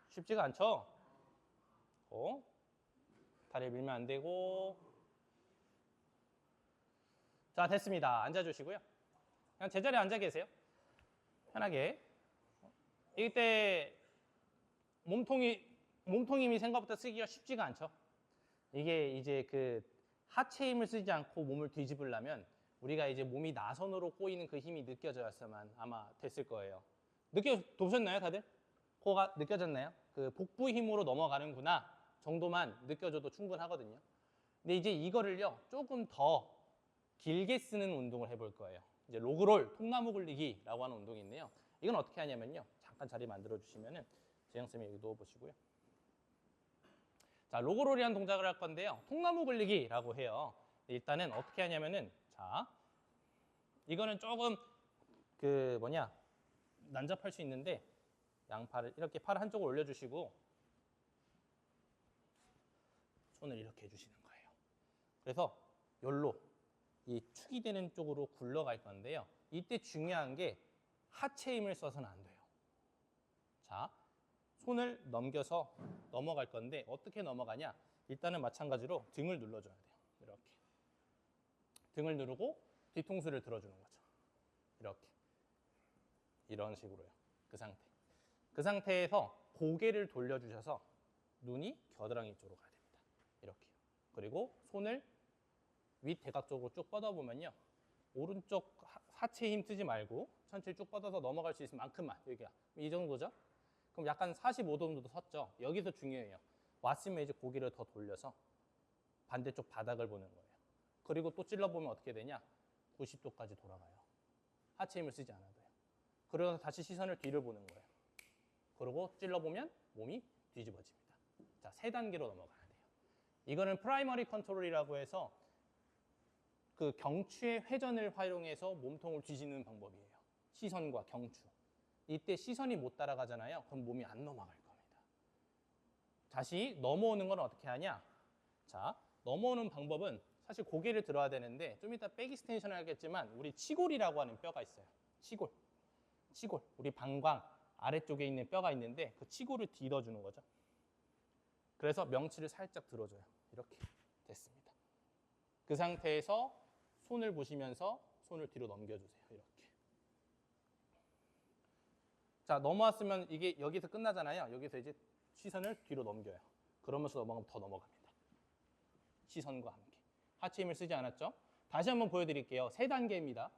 쉽지가 않죠? 다리를 밀면 안 되고. 자, 됐습니다. 앉아주시고요. 그냥 제자리에 앉아 계세요. 편하게. 이때 몸통 힘이 생각보다 쓰기가 쉽지가 않죠. 이게 이제 그 하체 힘을 쓰지 않고 몸을 뒤집으려면 우리가 이제 몸이 나선으로 꼬이는 그 힘이 느껴져야만 아마 됐을 거예요. 보셨나요, 다들? 코가 느껴졌나요? 그 복부 힘으로 넘어가는구나 정도만 느껴져도 충분하거든요. 근데 이제 이거를요, 조금 더 길게 쓰는 운동을 해볼 거예요. 이제 로그롤, 통나무 굴리기라고 하는 운동이 있네요. 이건 어떻게 하냐면요. 잠깐 자리 만들어 주시면은 재영쌤이 여기 누워 보시고요. 자, 로그롤이라는 동작을 할 건데요. 통나무 굴리기라고 해요. 일단은 어떻게 하냐면은, 자, 이거는 조금 난잡할 수 있는데, 양팔을 이렇게 팔 한쪽을 올려주시고 손을 이렇게 해주시는 거예요. 그래서 열로 이 축이 되는 쪽으로 굴러갈 건데요. 이때 중요한 게 하체 힘을 써서는 안 돼요. 자, 손을 넘겨서 넘어갈 건데 어떻게 넘어가냐? 일단은 마찬가지로 등을 눌러줘야 돼요. 이렇게. 등을 누르고 뒤통수를 들어주는 거죠. 이렇게. 이런 식으로요. 그 상태. 그 상태에서 고개를 돌려주셔서 눈이 겨드랑이 쪽으로 가야 됩니다. 이렇게요. 그리고 손을 윗대각 쪽으로 쭉 뻗어보면요. 오른쪽 하체 힘 쓰지 말고 천천히 쭉 뻗어서 넘어갈 수 있을 만큼만 여기가 이 정도죠. 그럼 약간 45도 정도 섰죠. 여기서 중요해요. 왔으면 이제 고개를 더 돌려서 반대쪽 바닥을 보는 거예요. 그리고 또 찔러보면 어떻게 되냐? 90도까지 돌아가요. 하체 힘을 쓰지 않아도요. 그러고 다시 시선을 뒤를 보는 거예요. 그리고 찔러보면 몸이 뒤집어집니다. 자, 3단계로 넘어가야 돼요. 이거는 프라이머리 컨트롤이라고 해서 그 경추의 회전을 활용해서 몸통을 뒤집는 방법이에요. 시선과 경추. 이때 시선이 못 따라가잖아요. 그럼 몸이 안 넘어갈 겁니다. 다시 넘어오는 건 어떻게 하냐? 자, 넘어오는 방법은 사실 고개를 들어야 되는데 좀 이따 백 익스텐션을 하겠지만 우리 치골이라고 하는 뼈가 있어요. 치골. 우리 방광 아래쪽에 있는 뼈가 있는데 그 치골을 뒤덮어주는 거죠. 그래서 명치를 살짝 들어줘요. 이렇게 됐습니다. 그 상태에서 손을 보시면서 손을 뒤로 넘겨주세요. 이렇게. 자, 넘어왔으면 이게 여기서 끝나잖아요. 여기서 이제 시선을 뒤로 넘겨요. 그러면서 넘어가면 더 넘어갑니다. 시선과 함께. 하체 힘을 쓰지 않았죠? 다시 한번 보여드릴게요. 3단계입니다.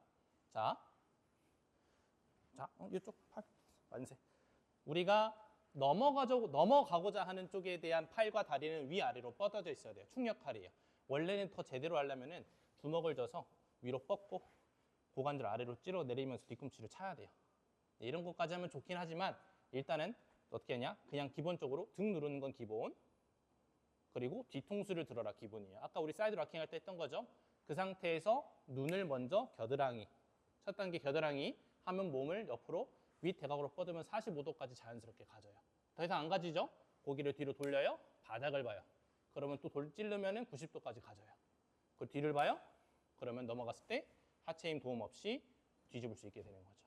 자, 이쪽 팔 만세. 우리가 넘어가고자 하는 쪽에 대한 팔과 다리는 위아래로 뻗어져 있어야 돼요. 충격팔이에요. 원래는 더 제대로 하려면은 주먹을 져서 위로 뻗고 고관절 아래로 찔러 내리면서 뒤꿈치를 차야 돼요. 이런 것까지 하면 좋긴 하지만 일단은 어떻게 하냐? 그냥 기본적으로 등 누르는 건 기본. 그리고 뒤통수를 들어라 기본이에요. 아까 우리 사이드 락킹 할 때 했던 거죠. 그 상태에서 눈을 먼저 겨드랑이. 첫 단계 겨드랑이 하면 몸을 옆으로 윗대각으로 뻗으면 45도까지 자연스럽게 가져요. 더 이상 안 가지죠? 고기를 뒤로 돌려요. 바닥을 봐요. 그러면 또 찌르면 90도까지 가져요. 그 뒤를 봐요. 그러면 넘어갔을 때 하체 힘 도움 없이 뒤집을 수 있게 되는 거죠.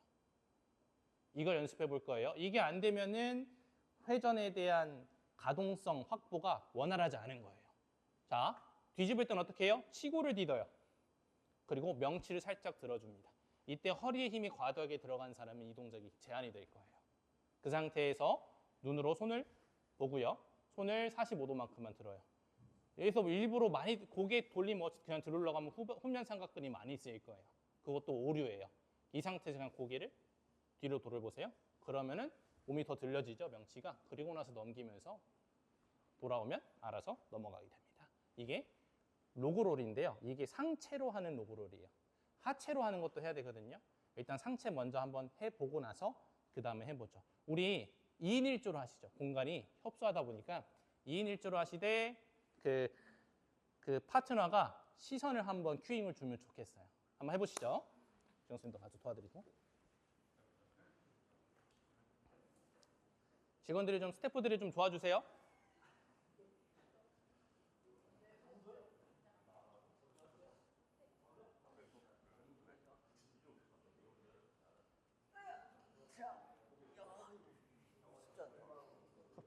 이걸 연습해 볼 거예요. 이게 안 되면은 회전에 대한 가동성 확보가 원활하지 않은 거예요. 자, 뒤집을 땐 어떻게 해요? 치골을 디뎌요. 그리고 명치를 살짝 들어줍니다. 이때 허리에 힘이 과도하게 들어간 사람은 이 동작이 제한이 될 거예요. 그 상태에서 눈으로 손을 보고요. 손을 45도만큼만 들어요. 여기서 일부러 많이 고개 돌림 없이 그냥 들으려고 하면 후면 삼각근이 많이 쓰일 거예요. 그것도 오류예요. 이 상태에서 그냥 고개를 뒤로 돌아보세요. 그러면은 몸이 더 들려지죠, 명치가. 그리고 나서 넘기면서 돌아오면 알아서 넘어가게 됩니다. 이게 로그롤인데요. 이게 상체로 하는 로그롤이에요. 하체로 하는 것도 해야 되거든요. 일단 상체 먼저 한번 해보고 나서 그 다음에 해보죠. 우리 2인 1조로 하시죠. 공간이 협소하다 보니까 2인 1조로 하시되 그 파트너가 시선을 한번 큐잉을 주면 좋겠어요. 한번 해보시죠. 정선생님도 같이 도와드리고. 직원들이 좀 스태프들이 좀 도와주세요.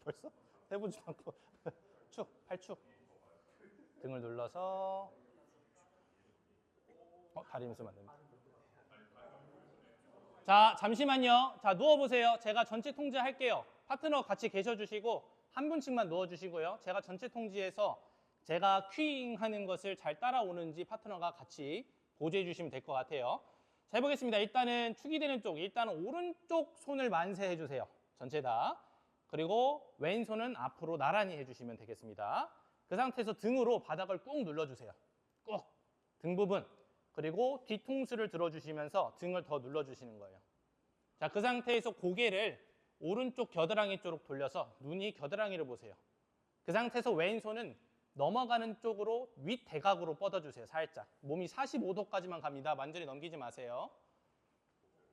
벌써? 해보지도 않고 축, 팔축 등을 눌러서 다리 힘쓰면 안 됩니다. 자, 잠시만요. 자, 누워보세요. 제가 전체 통제할게요. 파트너 같이 계셔주시고 한 분씩만 누워주시고요. 제가 전체 통제해서 제가 큐잉하는 것을 잘 따라오는지 파트너가 같이 보조해 주시면 될 것 같아요. 자, 해보겠습니다. 일단은 축이 되는 쪽, 일단은 오른쪽 손을 만세해 주세요. 전체 다. 그리고 왼손은 앞으로 나란히 해주시면 되겠습니다. 그 상태에서 등으로 바닥을 꾹 눌러주세요. 꾹. 등 부분. 그리고 뒤통수를 들어주시면서 등을 더 눌러주시는 거예요. 자, 그 상태에서 고개를 오른쪽 겨드랑이 쪽으로 돌려서 눈이 겨드랑이를 보세요. 그 상태에서 왼손은 넘어가는 쪽으로 윗대각으로 뻗어주세요. 살짝. 몸이 45도까지만 갑니다. 완전히 넘기지 마세요.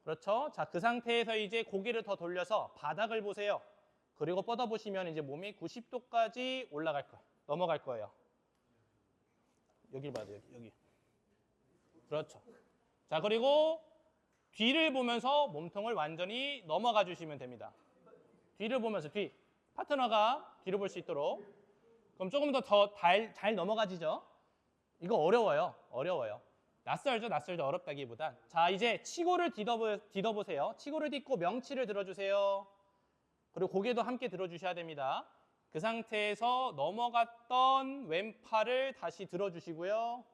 그렇죠? 자, 그 상태에서 이제 고개를 더 돌려서 바닥을 보세요. 그리고 뻗어보시면 이제 몸이 90도까지 올라갈 거예요. 넘어갈 거예요. 여길 봐야 돼요. 여기. 그렇죠. 자, 그리고 뒤를 보면서 몸통을 완전히 넘어가 주시면 됩니다. 뒤를 보면서 뒤. 파트너가 뒤를 볼 수 있도록. 그럼 조금 더 잘 넘어가지죠? 이거 어려워요. 어려워요. 낯설죠? 낯설죠? 어렵다기보단. 자, 이제 치고를 뒤덮으세요. 치고를 딛고 명치를 들어주세요. 그리고 고개도 함께 들어주셔야 됩니다. 그 상태에서 넘어갔던 왼팔을 다시 들어주시고요.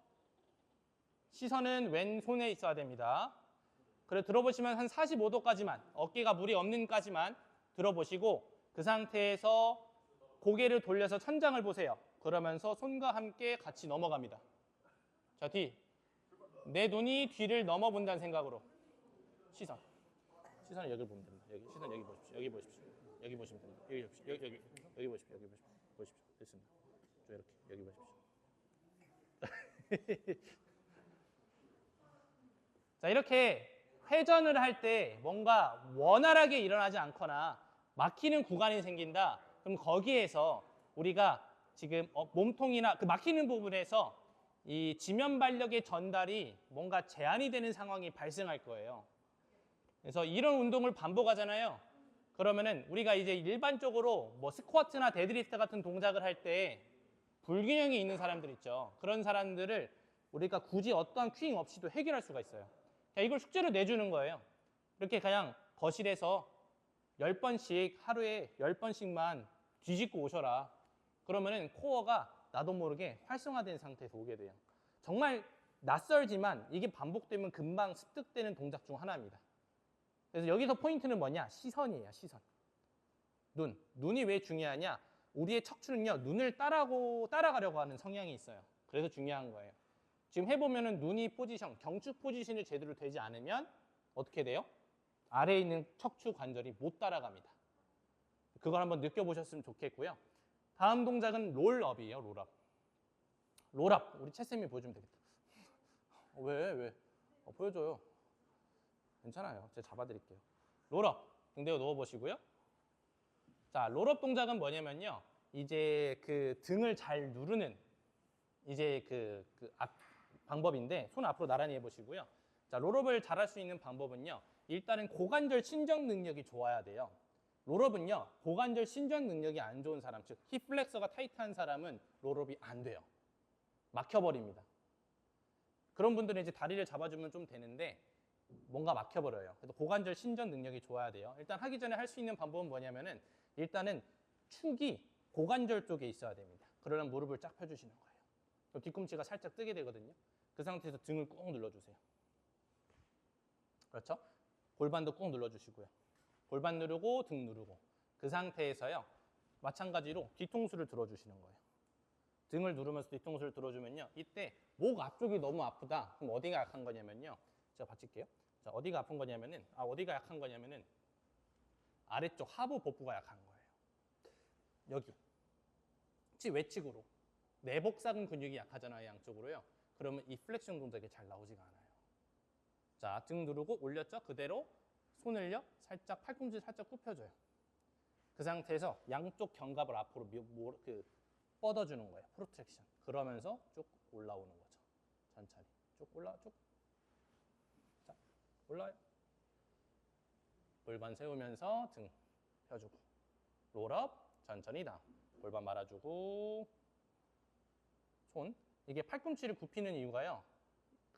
시선은 왼손에 있어야 됩니다. 그리고 들어보시면 한 45도까지만, 어깨가 무리 없는까지만 들어보시고 그 상태에서 고개를 돌려서 천장을 보세요. 그러면서 손과 함께 같이 넘어갑니다. 자, 뒤. 내 눈이 뒤를 넘어본다는 생각으로. 시선. 시선을 여기 보면 됩니다. 여기 시선 여기 보십시오. 여기 보십시오. 여기 보시면 됩니다. 여기 보십시오. 여기 보십시오. 여기 보십시오. 보십시오. 됐습니다. 저 이렇게 여기 보십시오. 자, 이렇게 회전을 할 때 뭔가 원활하게 일어나지 않거나 막히는 구간이 생긴다. 그럼 거기에서 우리가 지금 몸통이나 그 막히는 부분에서 이 지면 발력의 전달이 뭔가 제한이 되는 상황이 발생할 거예요. 그래서 이런 운동을 반복하잖아요. 그러면은 우리가 이제 일반적으로 뭐 스쿼트나 데드리프트 같은 동작을 할 때 불균형이 있는 사람들 있죠. 그런 사람들을 우리가 굳이 어떠한 큐잉 없이도 해결할 수가 있어요. 이걸 숙제로 내주는 거예요. 이렇게 그냥 거실에서 10번씩 하루에 10번씩만 뒤집고 오셔라. 그러면은 코어가 나도 모르게 활성화된 상태에서 오게 돼요. 정말 낯설지만 이게 반복되면 금방 습득되는 동작 중 하나입니다. 그래서 여기서 포인트는 뭐냐? 시선이에요. 시선. 눈이 왜 중요하냐? 우리의 척추는요, 눈을 따라가려고 하는 성향이 있어요. 그래서 중요한 거예요. 지금 해보면은 눈이 포지션, 경추 포지션이 제대로 되지 않으면 어떻게 돼요? 아래에 있는 척추 관절이 못 따라갑니다. 그걸 한번 느껴보셨으면 좋겠고요. 다음 동작은 롤업이에요. 롤업. 롤업. 우리 채쌤이 보여주면 되겠다. 왜? 보여줘요. 괜찮아요. 제가 잡아드릴게요. 롤업. 등 대고 누워보시고요. 자, 롤업 동작은 뭐냐면요. 이제 그 등을 잘 누르는 이제 방법인데 손 앞으로 나란히 해보시고요. 자, 롤업을 잘할 수 있는 방법은요. 일단은 고관절 신전 능력이 좋아야 돼요. 롤업은요. 고관절 신전 능력이 안 좋은 사람, 즉 힙플렉서가 타이트한 사람은 롤업이 안 돼요. 막혀버립니다. 그런 분들은 이제 다리를 잡아주면 좀 되는데 뭔가 막혀버려요. 그래서 고관절 신전 능력이 좋아야 돼요. 일단 하기 전에 할 수 있는 방법은 뭐냐면은 일단은 축이 고관절 쪽에 있어야 됩니다. 그러려면 무릎을 쫙 펴주시는 거예요. 그럼 뒤꿈치가 살짝 뜨게 되거든요. 그 상태에서 등을 꾹 눌러주세요. 그렇죠? 골반도 꾹 눌러주시고요. 골반 누르고 등 누르고 그 상태에서요. 마찬가지로 뒤통수를 들어주시는 거예요. 등을 누르면서 뒤통수를 들어주면요. 이때 목 앞쪽이 너무 아프다. 그럼 어디가 약한 거냐면요. 제가 받칠게요. 자, 어디가 아픈 거냐면은 어디가 약한 거냐면은 아래쪽 하부 복부가 약한 거예요. 여기. 외측으로. 내복사근 근육이 약하잖아요. 양쪽으로요. 그러면 이 플렉션 동작이 잘 나오지가 않아요. 자, 등 누르고 올렸죠? 그대로 손을요. 살짝 팔꿈치 살짝 굽혀줘요. 그 상태에서 양쪽 견갑을 앞으로 뻗어주는 거예요. 프로트랙션. 그러면서 쭉 올라오는 거죠. 천천히. 쭉 올라와, 쭉. 자, 올라와요. 골반 세우면서 등 펴주고. 롤업, 천천히 다운. 골반 말아주고. 손. 이게 팔꿈치를 굽히는 이유가요.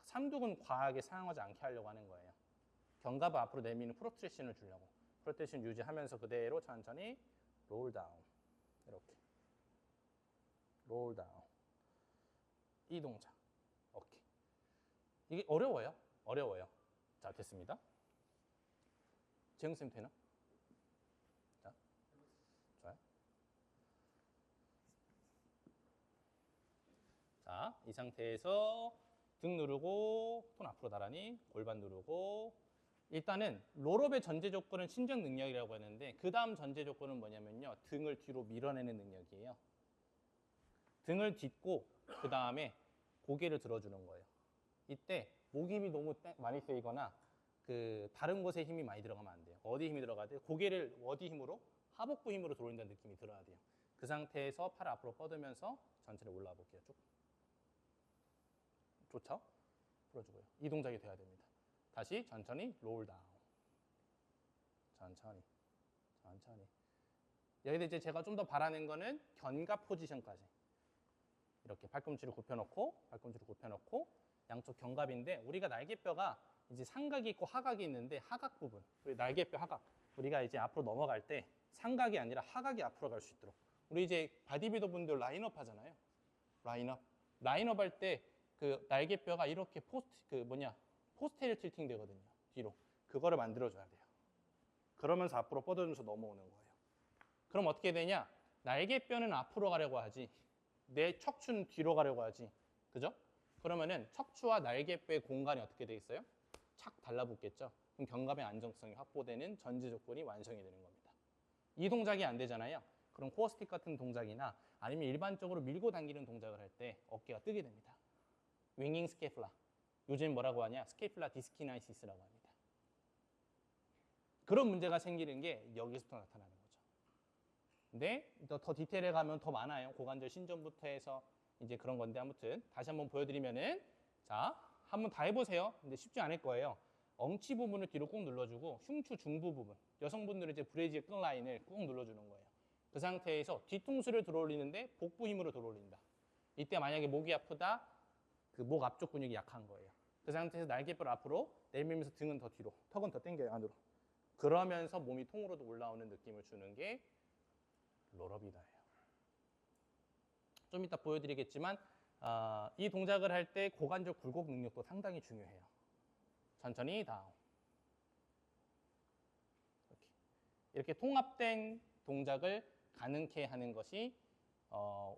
삼두근 과하게 사용하지 않게 하려고 하는 거예요. 견갑을 앞으로 내미는 프로트랙션을 주려고. 프로트랙션 유지하면서 그대로 천천히 롤 다운. 이렇게. 롤 다운. 이 동작. 오케이. 이게 어려워요. 어려워요. 자, 됐습니다. 재영쌤 되나? 자, 좋아요. 자, 이 상태에서 등 누르고 손 앞으로 나란히 골반 누르고 일단은 롤업의 전제 조건은 신장 능력이라고 하는데 그 다음 전제 조건은 뭐냐면요. 등을 뒤로 밀어내는 능력이에요. 등을 딛고 그 다음에 고개를 들어주는 거예요. 이때 목 힘이 너무 많이 쓰이거나 그 다른 곳에 힘이 많이 들어가면 안 돼요. 어디 힘이 들어가야 돼요? 고개를 어디 힘으로? 하복부 힘으로 들어올린다는 느낌이 들어야 돼요. 그 상태에서 팔 앞으로 뻗으면서 전체를 올라와 볼게요. 쭉. 좋죠? 풀어주고요. 이 동작이 돼야 됩니다. 다시 천천히 롤 다운. 천천히. 천천히. 여기서 이제 제가 좀 더 바라는 거는 견갑 포지션까지. 이렇게 팔꿈치를 굽혀놓고 양쪽 견갑인데 우리가 날개뼈가 이제 상각이 있고 하각이 있는데 하각 부분, 우리 날개뼈 하각. 우리가 이제 앞으로 넘어갈 때 상각이 아니라 하각이 앞으로 갈 수 있도록. 우리 이제 바디빌더 분들 라인업 하잖아요. 라인업 할 때 그 날개뼈가 이렇게 포스테리어 틸팅 되거든요. 뒤로. 그거를 만들어줘야 돼요. 그러면서 앞으로 뻗어주면서 넘어오는 거예요. 그럼 어떻게 되냐? 날개뼈는 앞으로 가려고 하지. 내 척추는 뒤로 가려고 하지. 그죠? 그러면은 척추와 날개뼈의 공간이 어떻게 돼 있어요? 착 달라붙겠죠? 그럼 견갑의 안정성이 확보되는 전제 조건이 완성이 되는 겁니다. 이 동작이 안 되잖아요. 그럼 코어 스틱 같은 동작이나 아니면 일반적으로 밀고 당기는 동작을 할 때 어깨가 뜨게 됩니다. 윙잉 스케플라. 요즘 뭐라고 하냐? 스케플라 디스키나이시스라고 합니다. 그런 문제가 생기는 게 여기서부터 나타나는 거죠. 근데 더 디테일에 가면 더 많아요. 고관절 신전부터 해서 이제 그런 건데 아무튼 다시 한번 보여드리면은 자, 한번 다 해보세요. 근데 쉽지 않을 거예요. 엉치 부분을 뒤로 꾹 눌러주고 흉추 중부 부분, 여성분들은 이제 브래지의 끝 라인을 꾹 눌러주는 거예요. 그 상태에서 뒤통수를 들어올리는데 복부 힘으로 들어올린다. 이때 만약에 목이 아프다, 그 목 앞쪽 근육이 약한 거예요. 그 상태에서 날개뼈를 앞으로 내밀면서 등은 더 뒤로, 턱은 더 당겨요 안으로. 그러면서 몸이 통으로도 올라오는 느낌을 주는 게 롤업이다예요. 좀 이따 보여드리겠지만 이 동작을 할 때 고관절 굴곡 능력도 상당히 중요해요. 천천히 다운. 이렇게 통합된 동작을 가능케 하는 것이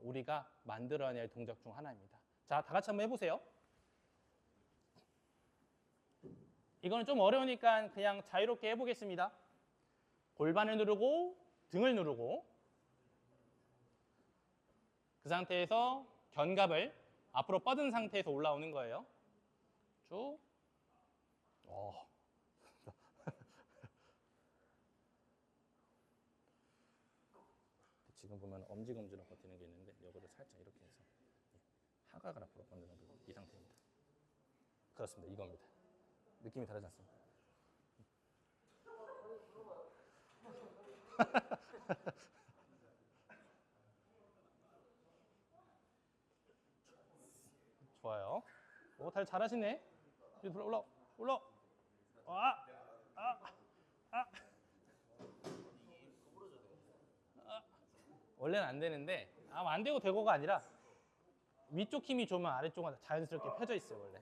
우리가 만들어낼 동작 중 하나입니다. 자, 다 같이 한번 해보세요. 이거는 좀 어려우니까 그냥 자유롭게 해보겠습니다. 골반을 누르고 등을 누르고 그 상태에서 견갑을 앞으로 뻗은 상태에서 올라오는 거예요. 쭉. 지금 보면 엄지검지로 버티는 게 있는데 이거를 살짝 이렇게 해서 하각을 앞으로 뻗는 이 상태입니다. 그렇습니다. 이겁니다. 느낌이 다르지 않습니까? 좋아요. 오, 다들 잘하시네. 올라. 원래는 안 되는데 안 되고 되고가 아니라 위쪽 힘이 좋으면 아래쪽은 자연스럽게 펴져 있어요 원래.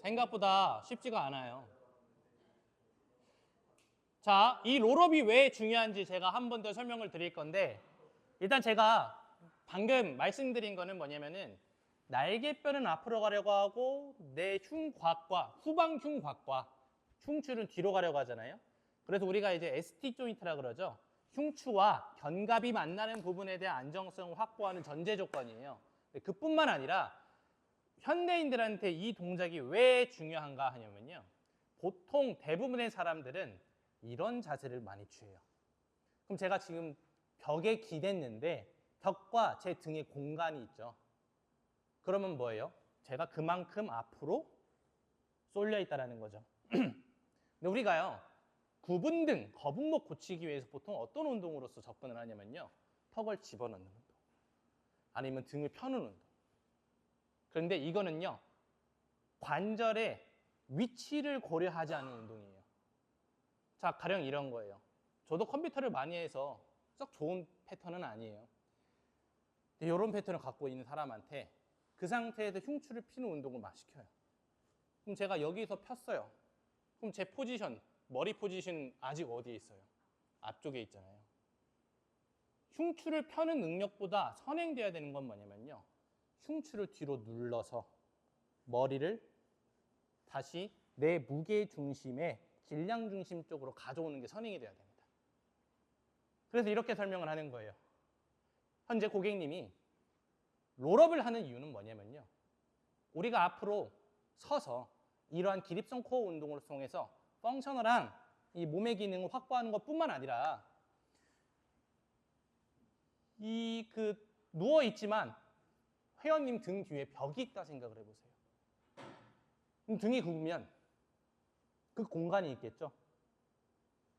생각보다 쉽지가 않아요. 자, 이 롤업이 왜 중요한지 제가 한 번 더 설명을 드릴 건데 일단 제가 방금 말씀드린 거는 뭐냐면은 날개뼈는 앞으로 가려고 하고 내 흉곽과 후방 흉곽과 흉추는 뒤로 가려고 하잖아요. 그래서 우리가 이제 ST 조인트라 그러죠. 흉추와 견갑이 만나는 부분에 대한 안정성을 확보하는 전제 조건이에요. 그뿐만 아니라 현대인들한테 이 동작이 왜 중요한가 하냐면요. 보통 대부분의 사람들은 이런 자세를 많이 취해요. 그럼 제가 지금 벽에 기댔는데 벽과 제 등에 공간이 있죠. 그러면 뭐예요? 제가 그만큼 앞으로 쏠려 있다는 거죠. 근데 우리가요. 구분등, 거북목 고치기 위해서 보통 어떤 운동으로서 접근을 하냐면요. 턱을 집어넣는 운동. 아니면 등을 펴는 운동. 그런데 이거는요. 관절의 위치를 고려하지 않는 운동이에요. 자, 가령 이런 거예요. 저도 컴퓨터를 많이 해서 썩 좋은 패턴은 아니에요. 이런 패턴을 갖고 있는 사람한테 그 상태에서 흉추를 피는 운동을 막 시켜요. 그럼 제가 여기서 폈어요. 그럼 제 포지션, 머리 포지션 아직 어디에 있어요? 앞쪽에 있잖아요. 흉추를 펴는 능력보다 선행돼야 되는 건 뭐냐면요. 흉추를 뒤로 눌러서 머리를 다시 내 무게 중심의 질량 중심 쪽으로 가져오는 게 선행이 돼야 됩니다. 그래서 이렇게 설명을 하는 거예요. 현재 고객님이 롤업을 하는 이유는 뭐냐면요. 우리가 앞으로 서서 이러한 기립성 코어 운동을 통해서 펑셔널한 이 몸의 기능을 확보하는 것뿐만 아니라 이 누워 있지만 회원님 등 뒤에 벽이 있다 생각을 해보세요. 그럼 등이 굽으면 그 공간이 있겠죠.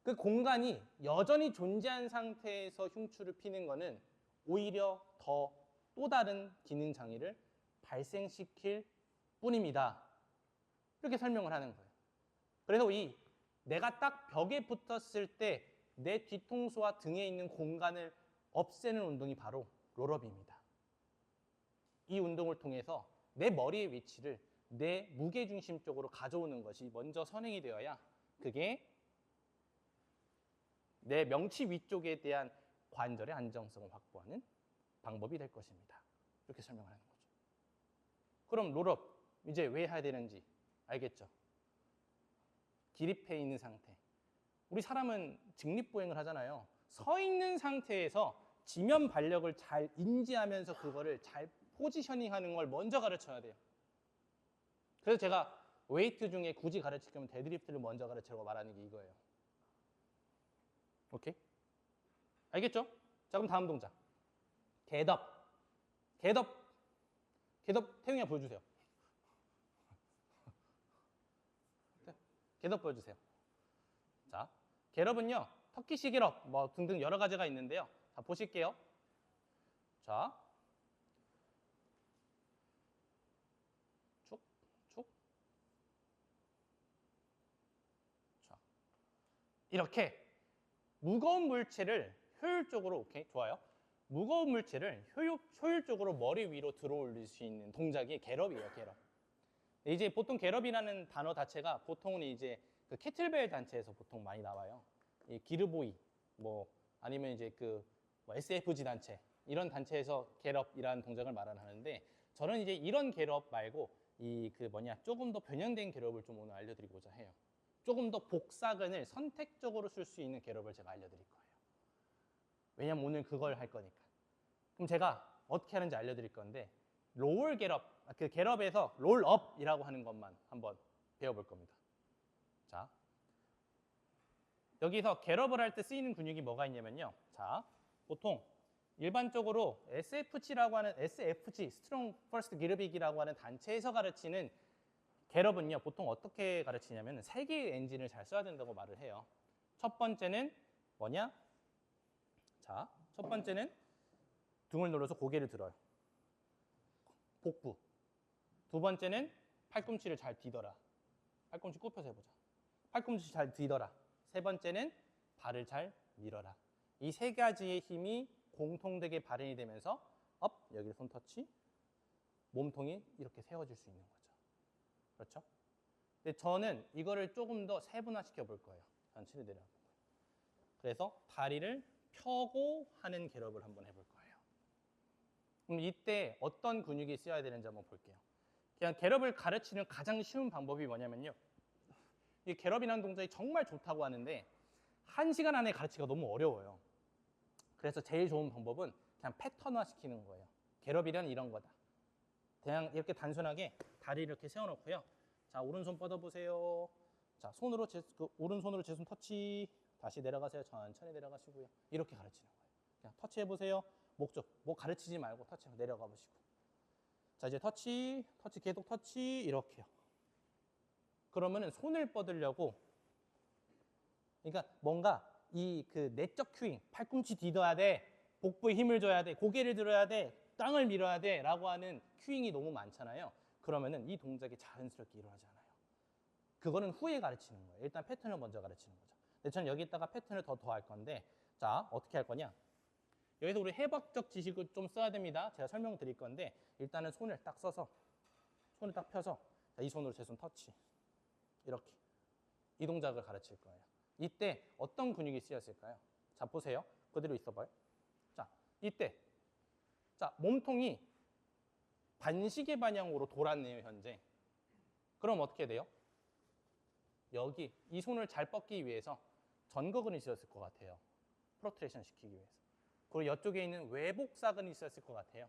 그 공간이 여전히 존재한 상태에서 흉추를 피는 거는 오히려 더 또 다른 기능 장애를 발생시킬 뿐입니다. 이렇게 설명을 하는 거예요. 그래서 내가 딱 벽에 붙었을 때 내 뒤통수와 등에 있는 공간을 없애는 운동이 바로 롤업입니다. 이 운동을 통해서 내 머리의 위치를 내 무게중심 쪽으로 가져오는 것이 먼저 선행이 되어야 그게 내 명치 위쪽에 대한 관절의 안정성을 확보하는 방법이 될 것입니다. 이렇게 설명을 하는 거죠. 그럼 롤업 이제 왜 해야 되는지 알겠죠? 기립해 있는 상태. 우리 사람은 직립보행을 하잖아요. 서 있는 상태에서 지면 발력을 잘 인지하면서 그거를 잘 포지셔닝하는 걸 먼저 가르쳐야 돼요. 그래서 제가 웨이트 중에 굳이 가르칠 거면 데드리프트를 먼저 가르치라고 말하는 게 이거예요. 오케이? 알겠죠? 자, 그럼 다음 동작. 겟업. 겟업. 겟업 태용이가 보여주세요. 겟업 보여주세요. 자, 겟업은요. 터키시 겟업 뭐 등등 여러 가지가 있는데요. 자, 보실게요. 자, 쭉, 쭉. 자, 이렇게 무거운 물체를 효율적으로, 오케이, 좋아요. 무거운 물체를 효율적으로 머리 위로 들어올릴 수 있는 동작이 겟업이에요, 겟업. 이제 보통 겟업이라는 단어 자체가 보통은 이제 그 캐틀벨 단체에서 보통 많이 나와요. 이 기르보이, 뭐 아니면 이제 뭐 SFG 단체 이런 단체에서 겟업이라는 동작을 말하는데 저는 이제 이런 겟업 말고 조금 더 변형된 겟업을 좀 오늘 알려드리고자 해요. 조금 더 복사근을 선택적으로 쓸 수 있는 겟업을 제가 알려드릴 거예요. 왜냐면 오늘 그걸 할 거니까. 그럼 제가 어떻게 하는지 알려드릴 건데 롤 겟업, 그 겟업에서 롤업이라고 하는 것만 한번 배워볼 겁니다. 자, 여기서 겟업을 할 때 쓰이는 근육이 뭐가 있냐면요. 자, 보통 일반적으로 SFG라고 하는 SFG, 스트롱 퍼스트 기르빅이라고 하는 단체에서 가르치는 겟업은요. 보통 어떻게 가르치냐면 3개의 엔진을 잘 써야 된다고 말을 해요. 첫 번째는 뭐냐? 자, 첫 번째는 등을 눌러서 고개를 들어요. 복부. 두 번째는 팔꿈치를 잘 뒤더라. 팔꿈치 굽혀서 해보자. 팔꿈치 잘 뒤더라. 세 번째는 발을 잘 밀어라. 이 3가지의 힘이 공통되게 발현이 되면서 여기 손 터치, 몸통이 이렇게 세워질 수 있는 거죠. 그렇죠? 근데 저는 이거를 조금 더 세분화시켜 볼 거예요. 전체를 내려볼 거예요. 그래서 다리를 펴고 하는 겟업을 한번 해볼 거예요. 그럼 이때 어떤 근육이 쓰여야 되는지 한번 볼게요. 그냥 겟업을 가르치는 가장 쉬운 방법이 뭐냐면요. 이 겟업이라는 동작이 정말 좋다고 하는데 1시간 안에 가르치기가 너무 어려워요. 그래서 제일 좋은 방법은 그냥 패턴화 시키는 거예요. 겟업이란 이런 거다. 그냥 이렇게 단순하게 다리 이렇게 세워놓고요. 자, 오른손 뻗어보세요. 자, 오른손으로 제 손 터치. 다시 내려가세요. 천천히 내려가시고요. 이렇게 가르치는 거예요. 그냥 터치해보세요. 목 가르치지 말고 터치 내려가 보시고. 자, 이제 터치 계속 터치 이렇게요. 그러면은 손을 뻗으려고, 그러니까 뭔가 이 그 내적 큐잉, 팔꿈치 디뎌야 돼, 복부에 힘을 줘야 돼, 고개를 들어야 돼, 땅을 밀어야 돼 라고 하는 큐잉이 너무 많잖아요. 그러면은 이 동작이 자연스럽게 일어나지 않아요. 그거는 후에 가르치는 거예요. 일단 패턴을 먼저 가르치는 거죠. 근데 저는 여기다가 패턴을 더 더할 건데, 자, 어떻게 할 거냐? 여기서 우리 해박적 지식을 좀 써야 됩니다. 제가 설명드릴 건데, 일단은 손을 딱 써서, 손을 딱 펴서, 자, 이 손으로 제 손 터치. 이렇게. 이 동작을 가르칠 거예요. 이때 어떤 근육이 쓰였을까요? 자, 보세요. 그대로 있어봐요. 자, 이때. 자, 몸통이 반시계 방향으로 돌았네요, 현재. 그럼 어떻게 돼요? 여기, 이 손을 잘 뻗기 위해서 전거근이 있었을 것 같아요. 프로트레이션 시키기 위해서. 그리고 이쪽에 있는 외복사근이 있었을 것 같아요.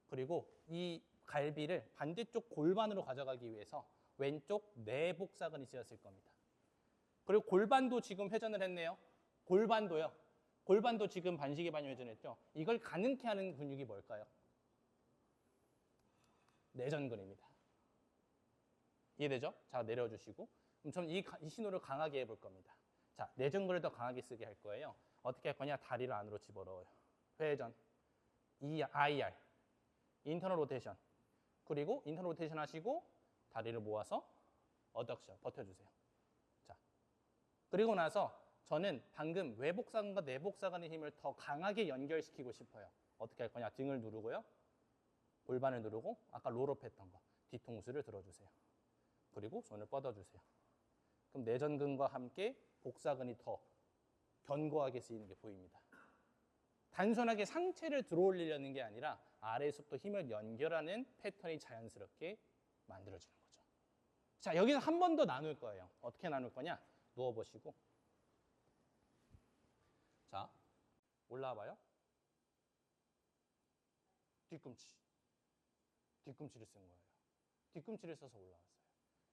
그리고 이 갈비를 반대쪽 골반으로 가져가기 위해서 왼쪽 내복사근이 쓰였을 겁니다. 그리고 골반도 지금 회전을 했네요. 골반도요. 골반도 지금 반시계 방향 회전했죠. 이걸 가능케 하는 근육이 뭘까요? 내전근입니다. 이해되죠? 자, 내려주시고. 그럼 저는 이 신호를 강하게 해볼 겁니다. 자, 내전근을 더 강하게 쓰게 할 거예요. 어떻게 할 거냐? 다리를 안으로 집어넣어요. 회전, IR, 인터널 로테이션. 그리고 인터널 로테이션 하시고 다리를 모아서 어덕션, 버텨주세요. 자, 그리고 나서 저는 방금 외복사근과 내복사근의 힘을 더 강하게 연결시키고 싶어요. 어떻게 할 거냐? 등을 누르고요. 골반을 누르고 아까 롤업 했던 거 뒤통수를 들어주세요. 그리고 손을 뻗어주세요. 그럼 내전근과 함께 복사근이 더 견고하게 쓰이는 게 보입니다. 단순하게 상체를 들어올리려는 게 아니라 아래에서부터 힘을 연결하는 패턴이 자연스럽게 만들어지는 거죠. 자, 여기서 한 번 더 나눌 거예요. 어떻게 나눌 거냐? 누워보시고. 자, 올라와봐요. 뒤꿈치. 뒤꿈치를 쓴 거예요. 뒤꿈치를 써서 올라왔어요.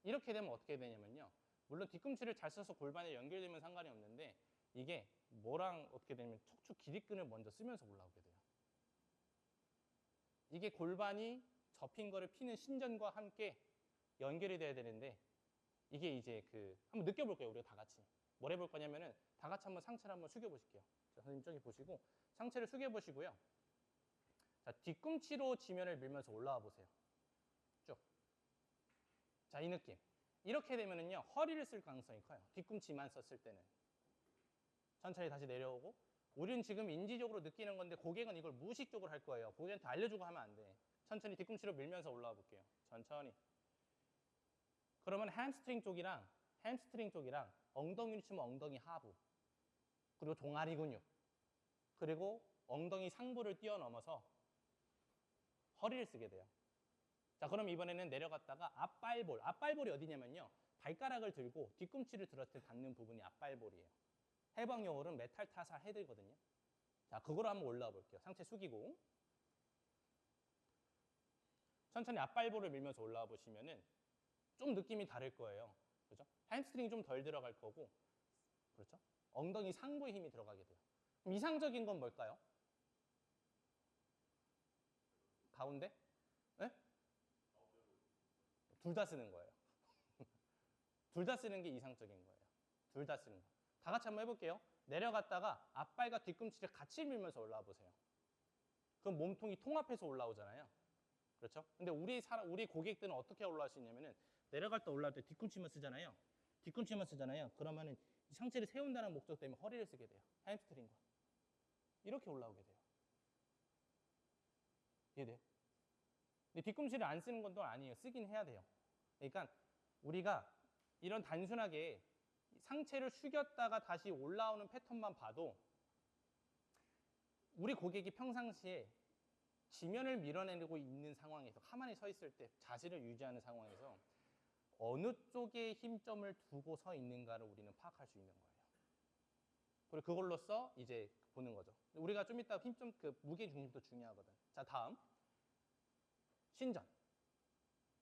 이렇게 되면 어떻게 되냐면요. 물론 뒤꿈치를 잘 써서 골반에 연결되면 상관이 없는데 이게 뭐랑 어떻게 되냐면 척추 기립근을 먼저 쓰면서 올라오게 돼요. 이게 골반이 접힌 거를 피는 신전과 함께 연결이 돼야 되는데 이게 이제 한번 느껴볼게요. 우리가 다 같이. 뭘 해볼 거냐면은 다 같이 한번 상체를 한번 숙여보실게요. 자, 선생님 저기 보시고 상체를 숙여보시고요. 자, 뒤꿈치로 지면을 밀면서 올라와 보세요. 쭉. 자, 이 느낌. 이렇게 되면은요, 허리를 쓸 가능성이 커요. 뒤꿈치만 썼을 때는. 천천히 다시 내려오고. 우리는 지금 인지적으로 느끼는 건데 고객은 이걸 무의식적으로 할 거예요. 고객한테 알려주고 하면 안 돼. 천천히 뒤꿈치로 밀면서 올라와 볼게요. 천천히. 그러면 햄스트링 쪽이랑 엉덩이를 치면 엉덩이 하부. 그리고 종아리 근육. 그리고 엉덩이 상부를 뛰어넘어서 허리를 쓰게 돼요. 자, 그럼 이번에는 내려갔다가 앞발볼. 앞발볼이 어디냐면요. 발가락을 들고 뒤꿈치를 들었을 때 닿는 부분이 앞발볼이에요. 해방용어로는 메탈타사 헤드거든요. 자, 그거로 한번 올라와 볼게요. 상체 숙이고. 천천히 앞발볼을 밀면서 올라와 보시면은 좀 느낌이 다를 거예요. 그죠? 햄스트링이 좀 덜 들어갈 거고. 그렇죠? 엉덩이 상부에 힘이 들어가게 돼요. 그럼 이상적인 건 뭘까요? 가운데? 네? 둘 다 쓰는 거예요. 둘 다 쓰는 게 이상적인 거예요. 둘 다 쓰는 거. 다 같이 한번 해볼게요. 내려갔다가 앞발과 뒤꿈치를 같이 밀면서 올라와 보세요. 그럼 몸통이 통합해서 올라오잖아요. 그렇죠? 근데 우리 고객들은 어떻게 올라올 수 있냐면은 내려갈 때 올라올 때 뒤꿈치만 쓰잖아요. 뒤꿈치만 쓰잖아요. 그러면은 상체를 세운다는 목적 때문에 허리를 쓰게 돼요. 햄스트링과. 이렇게 올라오게 돼요. 이해돼요? 근데 뒤꿈치를 안 쓰는 건 또 아니에요. 쓰긴 해야 돼요. 그러니까 우리가 이런 단순하게 상체를 숙였다가 다시 올라오는 패턴만 봐도 우리 고객이 평상시에 지면을 밀어내고 있는 상황에서 가만히 서 있을 때 자세를 유지하는 상황에서 어느 쪽에 힘점을 두고 서 있는가를 우리는 파악할 수 있는 거예요. 그리고 그걸로써 이제 보는 거죠. 우리가 좀 이따 힘좀 그 무게 중심도 중요하거든. 자, 다음 신전.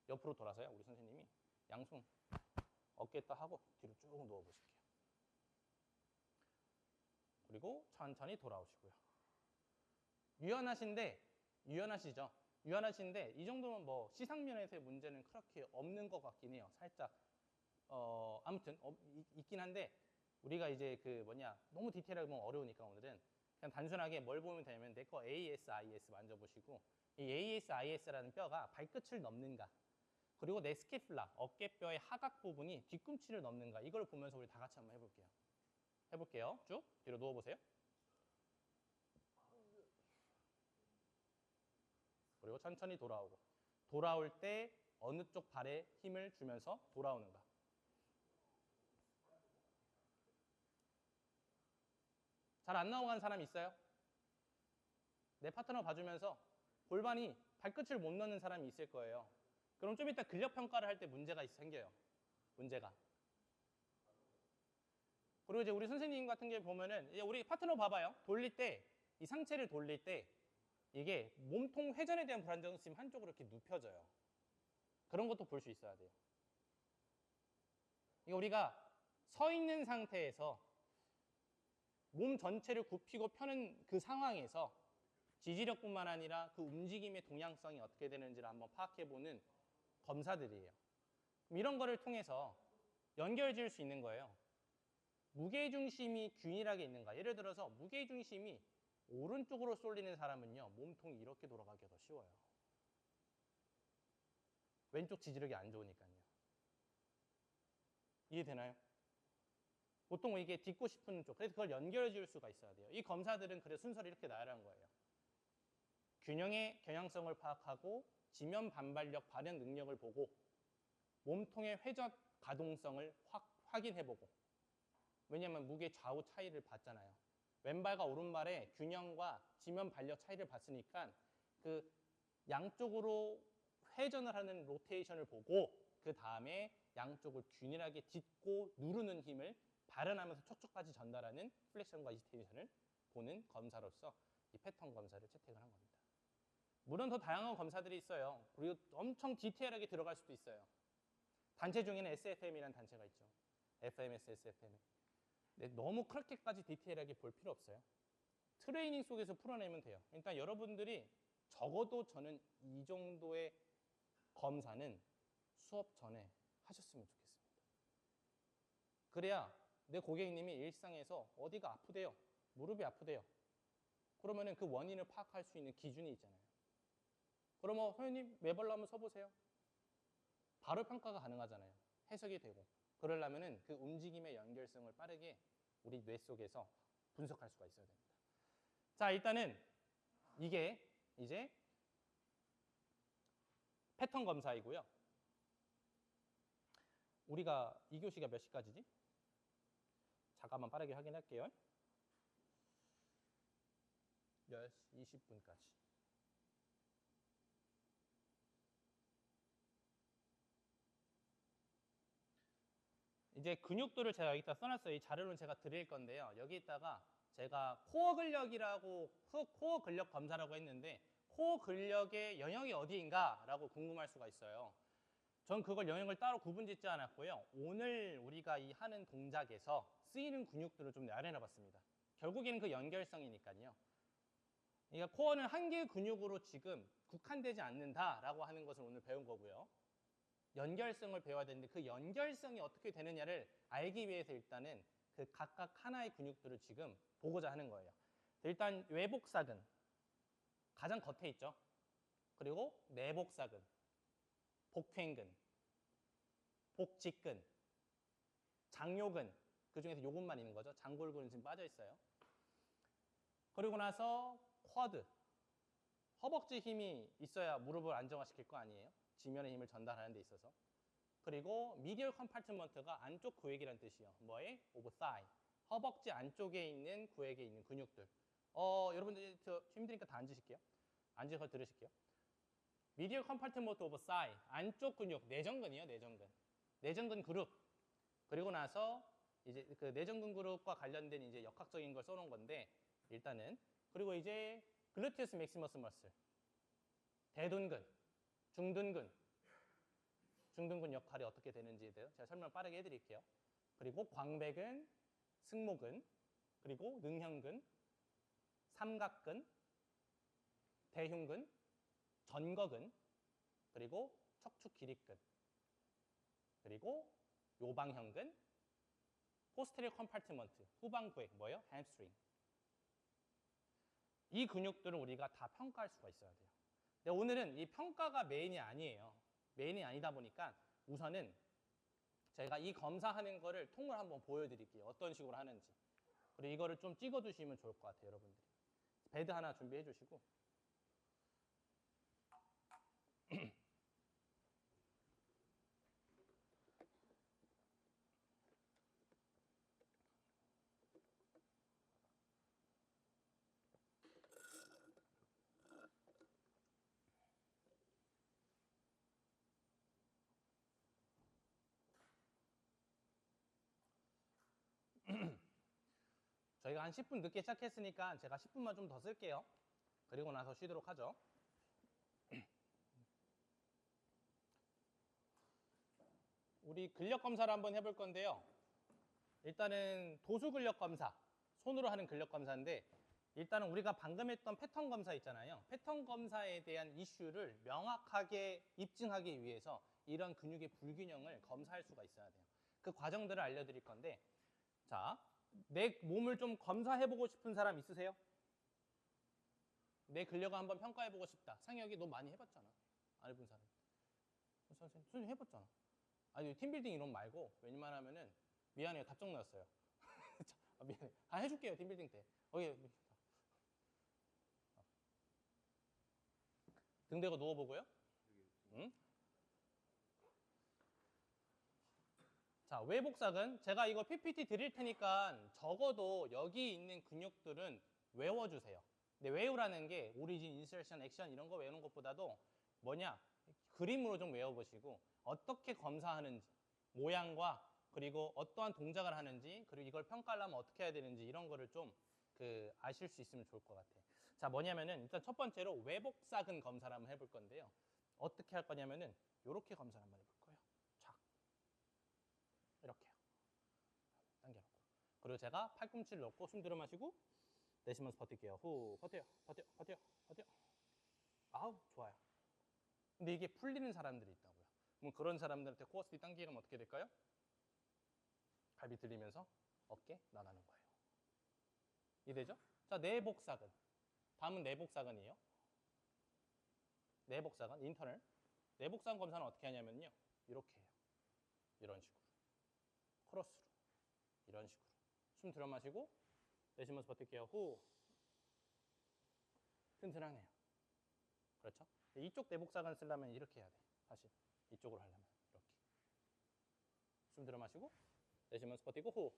옆으로 돌아서요. 우리 선생님이 양손 어깨에다 하고 뒤로 쭉 누워 보실게요. 그리고 천천히 돌아오시고요. 유연하시죠? 유연하신데 이 정도면 뭐 시상면에서의 문제는 그렇게 없는 것 같긴 해요. 살짝 아무튼 있긴 한데 우리가 이제 그 너무 디테일하게 보면 어려우니까 오늘은 그냥 단순하게 뭘 보면 되냐면 내 거 ASIS 만져보시고 이 ASIS라는 뼈가 발끝을 넘는가 그리고 내 스캐플라 어깨뼈의 하각 부분이 뒤꿈치를 넘는가 이걸 보면서 우리 다 같이 한번 해볼게요. 쭉 뒤로 누워보세요. 그리고 천천히 돌아오고 돌아올 때 어느 쪽 발에 힘을 주면서 돌아오는가. 잘 안 나오는 사람 있어요? 내 파트너 봐주면서 골반이 발끝을 못 넣는 사람이 있을 거예요. 그럼 좀 이따 근력 평가를 할 때 문제가 생겨요. 문제가. 그리고 이제 우리 선생님 같은 경우 보면은 이제 우리 파트너 봐봐요. 돌릴 때 이 상체를 돌릴 때 이게 몸통 회전에 대한 불안정성이 한쪽으로 이렇게 눕혀져요. 그런 것도 볼 수 있어야 돼요. 이게 우리가 서 있는 상태에서 몸 전체를 굽히고 펴는 그 상황에서 지지력뿐만 아니라 그 움직임의 동향성이 어떻게 되는지를 한번 파악해보는 검사들이에요. 그럼 이런 거를 통해서 연결 지을 수 있는 거예요. 무게중심이 균일하게 있는가. 예를 들어서 무게중심이 오른쪽으로 쏠리는 사람은요. 몸통이 이렇게 돌아가기가 더 쉬워요. 왼쪽 지지력이 안 좋으니까요. 이해되나요? 보통 이게 딛고 싶은 쪽. 그래서 그걸 연결 지을 수가 있어야 돼요. 이 검사들은 그래 순서를 이렇게 나열한 거예요. 균형의 경향성을 파악하고 지면 반발력 발현 능력을 보고 몸통의 회전 가동성을 확인해보고 왜냐하면 무게 좌우 차이를 봤잖아요. 왼발과 오른발의 균형과 지면 발력 차이를 봤으니까 그 양쪽으로 회전을 하는 로테이션을 보고 그 다음에 양쪽을 균일하게 딛고 누르는 힘을 발현하면서 척추까지 전달하는 플렉션과 이지테이션을 보는 검사로서 이 패턴 검사를 채택을 한 겁니다. 물론 더 다양한 검사들이 있어요. 그리고 엄청 디테일하게 들어갈 수도 있어요. 단체 중에는 SFM이라는 단체가 있죠. FMS, SFM. 근데 너무 그렇게까지 디테일하게 볼 필요 없어요. 트레이닝 속에서 풀어내면 돼요. 일단 여러분들이 적어도 저는 이 정도의 검사는 수업 전에 하셨으면 좋겠습니다. 그래야 내 고객님이 일상에서 어디가 아프대요. 무릎이 아프대요. 그러면은 그 원인을 파악할 수 있는 기준이 있잖아요. 그러면 선생님 매발로 한번 서보세요. 바로 평가가 가능하잖아요. 해석이 되고. 그러려면은 그 움직임의 연결성을 빠르게 우리 뇌 속에서 분석할 수가 있어야 됩니다. 자, 일단은 이게 이제 패턴 검사이고요. 우리가 2교시가 몇 시까지지? 잠깐만 빠르게 확인할게요. 10시 20분까지. 이제 근육도를 제가 여기다 써놨어요. 이 자료는 제가 드릴 건데요. 여기다가 제가 코어 근력이라고 코어 근력 검사라고 했는데 코어 근력의 영역이 어디인가라고 궁금할 수가 있어요. 전 그걸 영역을 따로 구분짓지 않았고요. 오늘 우리가 이 하는 동작에서 쓰이는 근육들을 좀 나열해봤습니다. 결국에는 그 연결성이니까요. 그러니까 코어는 한 개의 근육으로 지금 국한되지 않는다라고 하는 것을 오늘 배운 거고요. 연결성을 배워야 되는데 그 연결성이 어떻게 되느냐를 알기 위해서 일단은 그 각각 하나의 근육들을 지금 보고자 하는 거예요. 일단 외복사근 가장 겉에 있죠. 그리고 내복사근, 복횡근, 복직근, 장요근 그 중에서 요근만 있는 거죠. 장골근은 지금 빠져 있어요. 그리고 나서 쿼드, 허벅지 힘이 있어야 무릎을 안정화시킬 거 아니에요. 지면의 힘을 전달하는 데 있어서. 그리고 미디얼 컴파트먼트가 안쪽 구획이라는 뜻이에요. 뭐에? 오브 사이. 허벅지 안쪽에 있는 구획에 있는 근육들. 여러분들 저 힘드니까 다 앉으실게요. 앉아서 들으실게요. 미디얼 컴파트먼트 오브 사이. 안쪽 근육, 내전근이요, 내전근. 내전근 그룹. 그리고 나서 이제 그 내전근 그룹과 관련된 이제 역학적인 걸 써놓은 건데 일단은 그리고 이제 글루티우스 맥시머스 머슬, 대둔근, 중둔근, 중둔근 역할이 어떻게 되는지에 대해서 제가 설명 빠르게 해드릴게요. 그리고 광배근, 승모근, 그리고 능형근, 삼각근, 대흉근, 전거근, 그리고 척추 기립근, 그리고 요방형근, 포스테리어 컴파트먼트, 후방부액, 뭐예요? 햄스트링. 이 근육들을 우리가 다 평가할 수가 있어야 돼요. 근데 오늘은 이 평가가 메인이 아니에요. 메인이 아니다 보니까 우선은 제가 이 검사하는 거를 통을 한번 보여드릴게요. 어떤 식으로 하는지. 그리고 이거를 좀 찍어두시면 좋을 것 같아요, 여러분들이. 배드 하나 준비해 주시고. 저희가 한 10분 늦게 시작했으니까 제가 10분만 좀 더 쓸게요. 그리고 나서 쉬도록 하죠. 우리 근력 검사를 한번 해볼 건데요. 일단은 도수 근력 검사, 손으로 하는 근력 검사인데 일단은 우리가 방금 했던 패턴 검사 있잖아요. 패턴 검사에 대한 이슈를 명확하게 입증하기 위해서 이런 근육의 불균형을 검사할 수가 있어야 돼요. 그 과정들을 알려드릴 건데 자, 내 몸을 좀 검사해보고 싶은 사람 있으세요? 내 근력을 한번 평가해보고 싶다. 상혁이 너 많이 해봤잖아. 안 해본 사람. 선생님 해봤잖아. 아니 팀빌딩 이런 말고 왜냐면 미안해요. 답정 나왔어요. 미안해. 해줄게요. 팀빌딩 때. 등 대고 누워보고요. 응? 자, 외복삭은 제가 이거 PPT 드릴 테니까 적어도 여기 있는 근육들은 외워주세요. 근데 외우라는 게 오리진, 인서션, 액션 이런 거 외우는 것보다도 뭐냐? 그림으로 좀 외워보시고 어떻게 검사하는지, 모양과 그리고 어떠한 동작을 하는지 그리고 이걸 평가하려면 어떻게 해야 되는지 이런 거를 좀 아실 수 있으면 좋을 것 같아요. 자, 뭐냐면은 일단 첫 번째로 외복삭은 검사를 한번 해볼 건데요. 어떻게 할 거냐면은 이렇게 검사를 한번 해볼 거예요. 쫙. 이렇게요. 당겨놓고. 그리고 제가 팔꿈치를 넣고 숨 들여 마시고 내쉬면서 버틸게요. 후, 버텨요. 버텨. 아우, 좋아요. 근데 이게 풀리는 사람들이 있다고요. 그럼 그런 사람들한테 코어스피 당기면 어떻게 될까요? 갈비 들리면서 어깨 나가는 거예요. 이해되죠? 자, 내복사근. 다음은 내복사근이에요. 내복사근, 인터널. 내복사근 검사는 어떻게 하냐면요. 이렇게 해요. 이런 식으로. 크로스로. 이런 식으로. 숨 들여 마시고 내쉬면서 버틸게요. 후. 튼튼하네요. 그렇죠? 이쪽 내복사근 쓰려면 이렇게 해야 돼. 다시 이쪽으로 하려면 이렇게. 숨 들여 마시고 내쉬면서 버티고 후.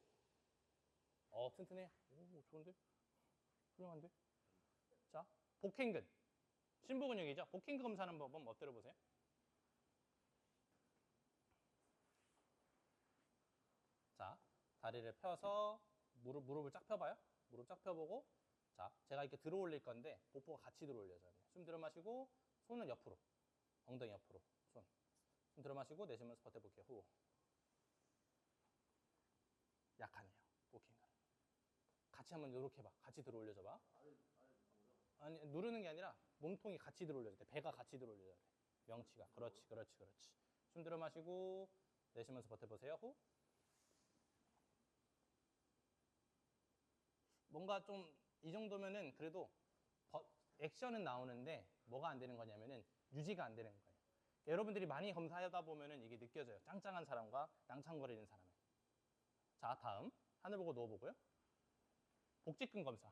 튼튼해. 오, 좋은데? 훌륭한데? 자, 복행근. 심부 근육이죠? 복행근 검사하는 법은 엎드려 보세요. 자, 다리를 펴서 무릎을 쫙 펴봐요. 무릎 쫙 펴보고 자, 제가 이렇게 들어 올릴 건데 복부가 같이 들어 올려줘야 돼요. 숨 들어 마시고 손은 옆으로. 엉덩이 옆으로. 손. 숨 들어 마시고 내쉬면서 버텨볼게요. 후. 약하네요. 복행근. 같이 한번 이렇게 해봐. 같이 들어 올려줘봐. 아니, 누르는 게 아니라 몸통이 같이 들어 올려야 돼. 배가 같이 들어 올려야 돼. 명치가. 그렇지. 숨 들어 마시고 내쉬면서 버텨보세요. 후. 뭔가 좀 이 정도면은 그래도 액션은 나오는데 뭐가 안 되는 거냐면은 유지가 안 되는 거예요. 여러분들이 많이 검사하다 보면은 이게 느껴져요. 짱짱한 사람과 낭창거리는 사람은. 자, 다음 하늘 보고 누워보고요. 복직근 검사.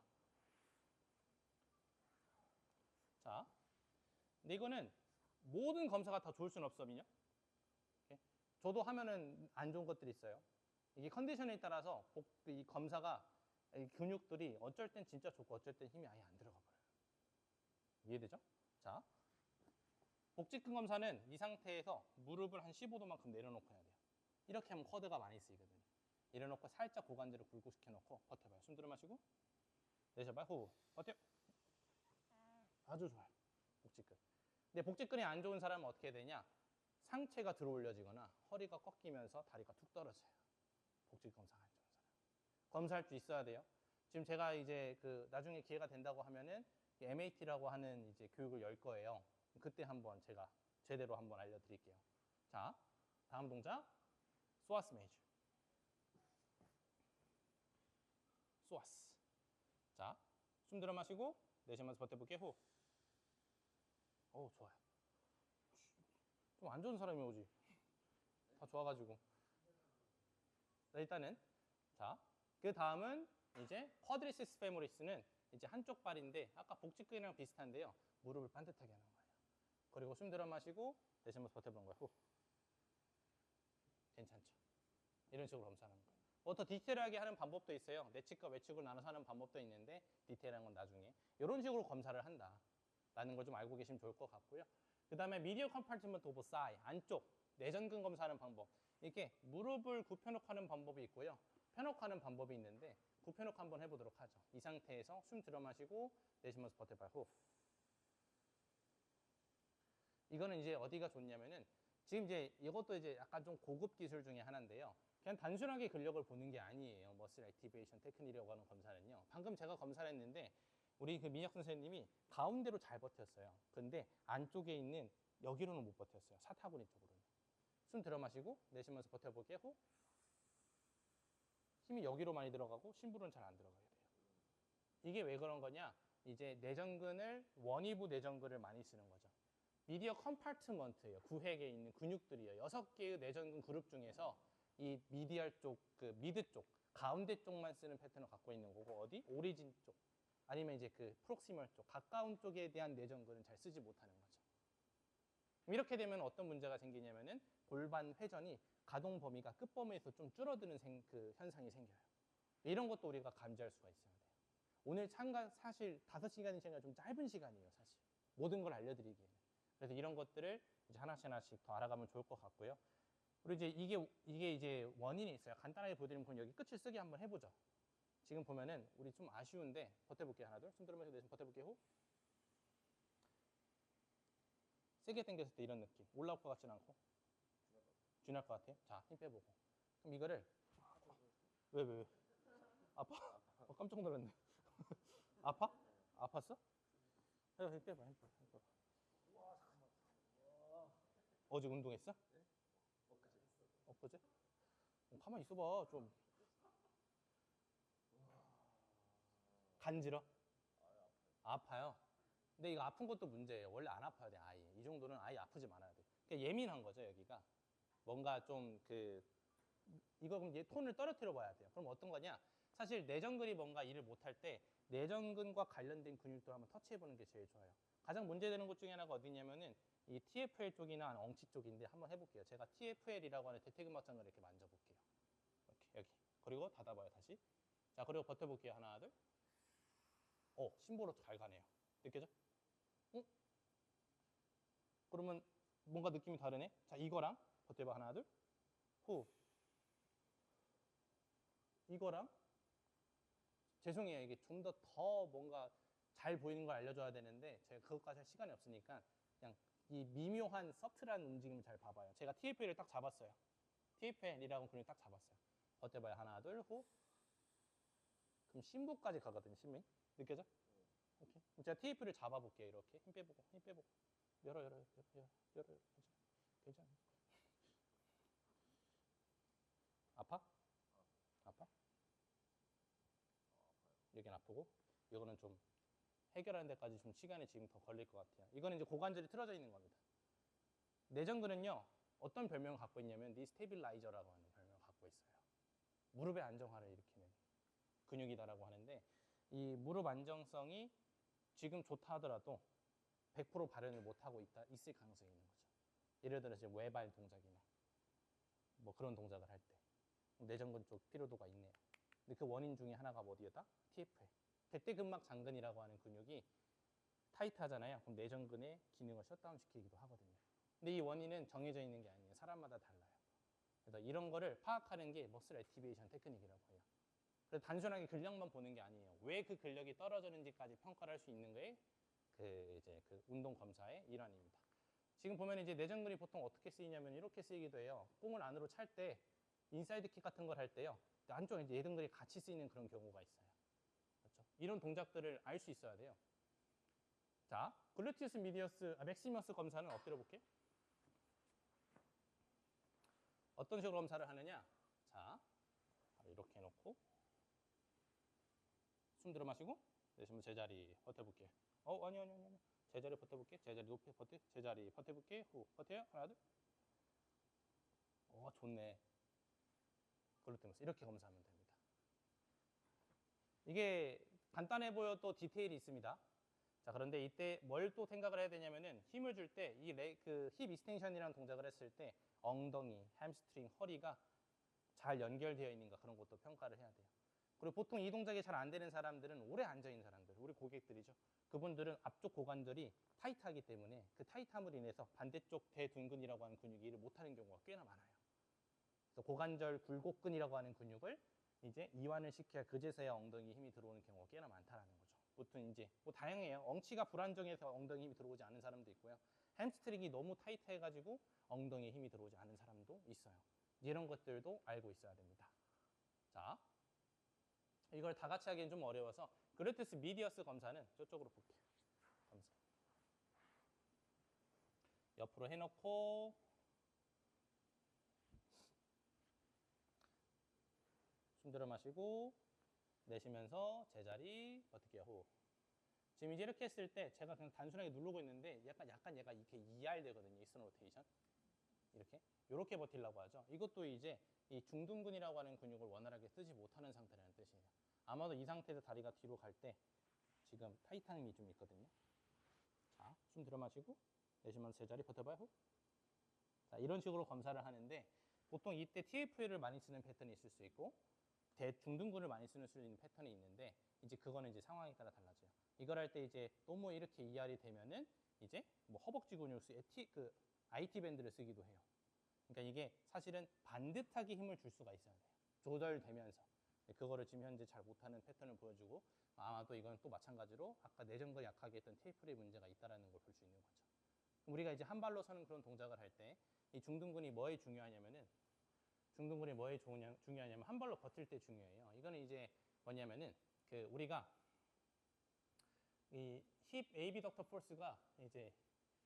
자, 근데 이거는 모든 검사가 다 좋을 수는 없거든요. 저도 하면은 안 좋은 것들이 있어요. 이게 컨디션에 따라서 이 검사가 이 근육들이 어쩔 땐 진짜 좋고 어쩔 땐 힘이 아예 안 들어가 버려요. 이해되죠? 자, 복직근 검사는 이 상태에서 무릎을 한 15도만큼 내려놓고 해야 돼요. 이렇게 하면 쿼드가 많이 쓰이거든요. 이래놓고 살짝 고관절을 굴곡시켜놓고 버텨봐요. 숨 들어 마시고 내쉬어봐요. 호흡. 버텨. 아주 좋아요. 복직근. 근데 복직근이 안 좋은 사람은 어떻게 되냐? 상체가 들어 올려지거나 허리가 꺾이면서 다리가 툭 떨어져요. 복직 검사가 안 좋은 사람. 검사할 수 있어야 돼요. 지금 제가 이제 그 나중에 기회가 된다고 하면은 MAT라고 하는 이제 교육을 열 거예요. 그때 한번 제가 제대로 한번 알려드릴게요. 자, 다음 동작. 소아스 메이즈. 소아스. 자, 숨 들어 마시고 내쉬면서 버텨볼게요. 호흡. 어우, 좋아요. 좀 안 좋은 사람이 오지. 다 좋아가지고. 자, 일단은 자, 그 다음은 이제 쿼드리시스 페모리스는 이제 한쪽 발인데 아까 복직근이랑 비슷한데요. 무릎을 반듯하게 하는 거예요. 그리고 숨 들어 마시고 내쉬면서 버텨보는 거예요. 후. 괜찮죠? 이런 식으로 검사하는 거예요. 뭐 더 디테일하게 하는 방법도 있어요. 내측과 외측을 나눠서 하는 방법도 있는데 디테일한 건 나중에 이런 식으로 검사를 한다라는 걸 좀 알고 계시면 좋을 것 같고요. 그 다음에 미디어 컴파트먼트 오브 사이 안쪽 내전근 검사하는 방법. 이렇게 무릎을 굽혀놓고 하는 방법이 있고요. 펴놓고 하는 방법이 있는데 굽혀놓고 한번 해보도록 하죠. 이 상태에서 숨 들어 마시고 내쉬면서 버텨봐요. 호흡. 이거는 이제 어디가 좋냐면은 지금 이제 이것도 이제 약간 좀 고급 기술 중에 하나인데요. 그냥 단순하게 근력을 보는 게 아니에요. 머슬 액티베이션 테크닉이라고 하는 검사는요. 방금 제가 검사를 했는데 우리 그 민혁 선생님이 가운데로 잘 버텼어요. 근데 안쪽에 있는 여기로는 못 버텼어요. 사타구니 쪽으로는. 숨 들어 마시고 내쉬면서 버텨볼게요. 호흡. 힘이 여기로 많이 들어가고 심부로는 잘 안 들어가게 돼요. 이게 왜 그런 거냐? 이제 내전근을 원위부 내전근을 많이 쓰는 거죠. 미디어 컴파트먼트예요. 구획에 있는 근육들이요. 6개의 내전근 그룹 중에서 이 미디얼 쪽, 그 미드 쪽, 가운데 쪽만 쓰는 패턴을 갖고 있는 거고 어디? 오리진 쪽 아니면 이제 그 프록시멀 쪽, 가까운 쪽에 대한 내전근은 잘 쓰지 못하는 거죠. 이렇게 되면 어떤 문제가 생기냐면은 골반 회전이 가동 범위가 끝 범위에서 좀 줄어드는 그 현상이 생겨요. 이런 것도 우리가 감지할 수가 있어야 돼요. 오늘 참가 사실 5시간이 시간이 좀 짧은 시간이에요, 사실. 모든 걸 알려드리기에는. 그래서 이런 것들을 이제 하나씩 더 알아가면 좋을 것 같고요. 그리고 이제 이게 이제 원인이 있어요. 간단하게 보여드리면 그럼 여기 끝을 쓰기 한번 해보죠. 지금 보면은 우리 좀 아쉬운데 버텨볼게요. 하나, 둘. 숨 들어마시고 내쉬면 버텨볼게요. 호흡. 세게 당겼을 때 이런 느낌. 올라올 것 같진 않고. 쥐날 것 같아요. 자, 힘 빼보고. 그럼 이거를 왜? 아파? 깜짝 놀랐네. 아파? 아팠어? 힘 빼봐, 힘 빼봐. 어제 운동했어? 네? 엊그제? 가만히 있어봐, 좀. 간지러? 아파요. 근데 이거 아픈 것도 문제예요. 원래 안 아파야 돼, 아예. 이 정도는 아예 아프지 말아야 돼. 그러니까 예민한 거죠, 여기가. 뭔가 좀 이거 그럼 얘 톤을 떨어뜨려 봐야 돼요. 그럼 어떤 거냐? 사실 내전근이 뭔가 일을 못할 때 내전근과 관련된 근육들 한번 터치해 보는 게 제일 좋아요. 가장 문제되는 것 중에 하나가 어디냐면은 이 TFL 쪽이나 엉치 쪽인데 한번 해볼게요. 제가 TFL이라고 하는 대퇴근막장을 이렇게 만져볼게요. 이렇게 여기. 그리고 닫아봐요, 다시. 자, 그리고 버텨볼게요. 하나, 둘. 심보로 잘 가네요. 느껴져? 응? 그러면 뭔가 느낌이 다르네. 자, 이거랑 버텨봐. 하나, 둘. 후. 이거랑 죄송해요. 이게 좀 더 뭔가 잘 보이는 걸 알려줘야 되는데 제가 그것까지 할 시간이 없으니까 그냥 이 미묘한 서틀한 움직임을 잘 봐봐요. 제가 TFL을 딱 잡았어요. TFL이라고 근육 딱 잡았어요. 버텨봐요. 하나, 둘, 후. 그럼 심부까지 가거든요. 심이. 느껴져? 오케이. 그럼 제가 TF를 잡아볼게요. 이렇게 힘 빼보고, 힘 빼보고. 열어. 괜찮아. 아파? 아파? 여긴 아프고, 이거는 좀 해결하는 데까지 좀 시간이 지금 더 걸릴 것 같아요. 이거는 이제 고관절이 틀어져 있는 겁니다. 내전근은요, 어떤 별명을 갖고 있냐면 니 스테빌라이저라고 하는 별명을 갖고 있어요. 무릎의 안정화를 일으키는 근육이다라고 하는데 이 무릎 안정성이 지금 좋다 하더라도 100% 발현을 못하고 있을 가능성이 있는 거죠. 예를 들어 이제 외발 동작이나 뭐 그런 동작을 할 때 내전근 쪽 피로도가 있네요. 근데 그 원인 중에 하나가 어디였다? TFL. 대퇴근막 장근이라고 하는 근육이 타이트하잖아요. 그럼 내전근의 기능을 셧다운 시키기도 하거든요. 근데 이 원인은 정해져 있는 게 아니에요. 사람마다 달라요. 그래서 이런 거를 파악하는 게 머슬 액티베이션 테크닉이라고 해요. 그래서 단순하게 근력만 보는 게 아니에요. 왜 그 근력이 떨어졌는지까지 평가를 할 수 있는 게 그 운동 검사의 일환입니다. 지금 보면 이제 내전근이 보통 어떻게 쓰이냐면 이렇게 쓰이기도 해요. 공을 안으로 찰 때 인사이드 킥 같은 걸 할 때요. 안쪽에 이제 내전근이 같이 쓰이는 그런 경우가 있어요. 그렇죠? 이런 동작들을 알 수 있어야 돼요. 자, 글루티우스 맥시머스 검사는 엎드려 볼게요. 어떤 식으로 검사를 하느냐? 자, 이렇게 해놓고 숨 들어 마시고 내쉬면 제자리 버텨볼게요. 아니. 제자리 버텨볼게. 제자리 높이 버텨. 제자리 버텨볼게. 후 버텨요. 하나 둘. 좋네. 글루티우스 이렇게 검사하면 됩니다. 이게 간단해 보여도 디테일이 있습니다. 자, 그런데 이때 뭘 또 생각을 해야 되냐면은 힘을 줄 때 이 힙 이스텐션이라는 동작을 했을 때 엉덩이, 햄스트링, 허리가 잘 연결되어 있는가 그런 것도 평가를 해야 돼요. 그리고 보통 이 동작이 잘 안 되는 사람들은 오래 앉아 있는 사람들, 우리 고객들이죠. 그분들은 앞쪽 고관절이 타이트하기 때문에 그 타이트함으로 인해서 반대쪽 대둔근이라고 하는 근육이 일을 못하는 경우가 꽤나 많아요. 그래서 고관절 굴곡근이라고 하는 근육을 이제 이완을 시켜야 그제서야 엉덩이에 힘이 들어오는 경우가 꽤나 많다라는 거죠. 보통 이제 뭐 다양해요. 엉치가 불안정해서 엉덩이 힘이 들어오지 않는 사람도 있고요. 햄스트링이 너무 타이트해가지고 엉덩이에 힘이 들어오지 않는 사람도 있어요. 이런 것들도 알고 있어야 됩니다. 자, 이걸 다 같이 하기엔 좀 어려워서 글루티우스 미디어스 검사는 저쪽으로 볼게요. 검사. 옆으로 해놓고 숨 들어 마시고 내쉬면서 제자리 버틸게요. 호흡. 지금 이제 이렇게 했을 때 제가 그냥 단순하게 누르고 있는데 약간 얘가 이렇게 ER 되거든요. 이스턴 로테이션. 이렇게 버틸라고 하죠. 이것도 이제 이 중둔근이라고 하는 근육을 원활하게 쓰지 못하는 상태라는 뜻이에요. 아마도 이 상태에서 다리가 뒤로 갈 때 지금 타이트함이 좀 있거든요. 자, 숨 들어 마시고 내쉬면서 제자리 버텨봐요. 호흡. 자, 이런 식으로 검사를 하는데 보통 이때 TFL을 많이 쓰는 패턴이 있을 수 있고 대중둔근을 많이 쓰는 수 있는 패턴이 있는데 이제 그거는 이제 상황에 따라 달라져요. 이걸 할 때 이제 너무 이렇게 ER이 되면은 이제 뭐 허벅지 근육 IT 밴드를 쓰기도 해요. 그러니까 이게 사실은 반듯하게 힘을 줄 수가 있어야 돼요. 조절되면서. 그거를 지금 현재 잘 못하는 패턴을 보여주고 아마도 이건 또 마찬가지로 아까 내전근 약하게 했던 테이프의 문제가 있다는 걸 볼 수 있는 거죠. 우리가 이제 한 발로 서는 그런 동작을 할 때 이 중둔근이 뭐에 중요하냐면은 중요하냐면 한 발로 버틸 때 중요해요. 이거는 이제 뭐냐면은 우리가 이 힙 에이비덕터 포스가 이제